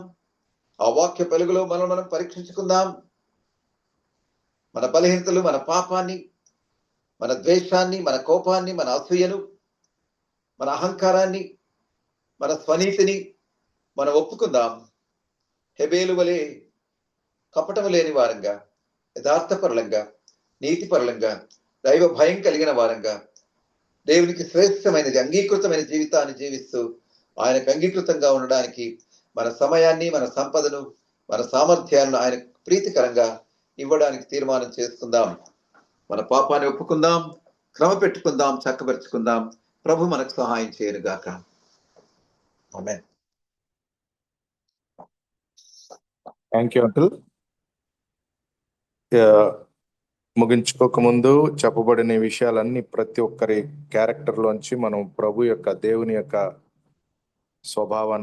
ఆ వాక్య వెలుగులో మనం పరీక్షించుకుందాం. మన బలహీనతలు, మన పాపాన్ని, మన ద్వేషాన్ని, మన కోపాన్ని, మన అసూయను, మన అహంకారాన్ని, మన స్వనీతిని మనం ఒప్పుకుందాం. హెబేలు వలె కపటము లేని వారంగా, యథార్థపరులంగా, నీతిపరులంగా, దైవ భయం కలిగిన వారంగా, దేవునికి శ్రేష్టమైనది, అంగీకృతమైన జీవితాన్ని జీవిస్తూ ఆయనకు అంగీకృతంగా ఉండడానికి మన సమయాన్ని, మన సంపదను, మన సామర్థ్యాలను ఆయన ప్రీతికరంగా ఇవ్వడానికి తీర్మానం చేసుకుందాం. మన పాపాన్ని ఒప్పుకుందాం, క్రమ పెట్టుకుందాం, చక్కబరుచుకుందాం. ప్రభు మనకు సహాయం చేయను గాక. ఆమేన్. Thank you uncle. ముగించుకోక ముందు చెప్పబడిన విషయాలన్నీ ప్రతి ఒక్కరి క్యారెక్టర్ లోంచి మనం ప్రభు యొక్క, దేవుని యొక్క స్వభావాన్ని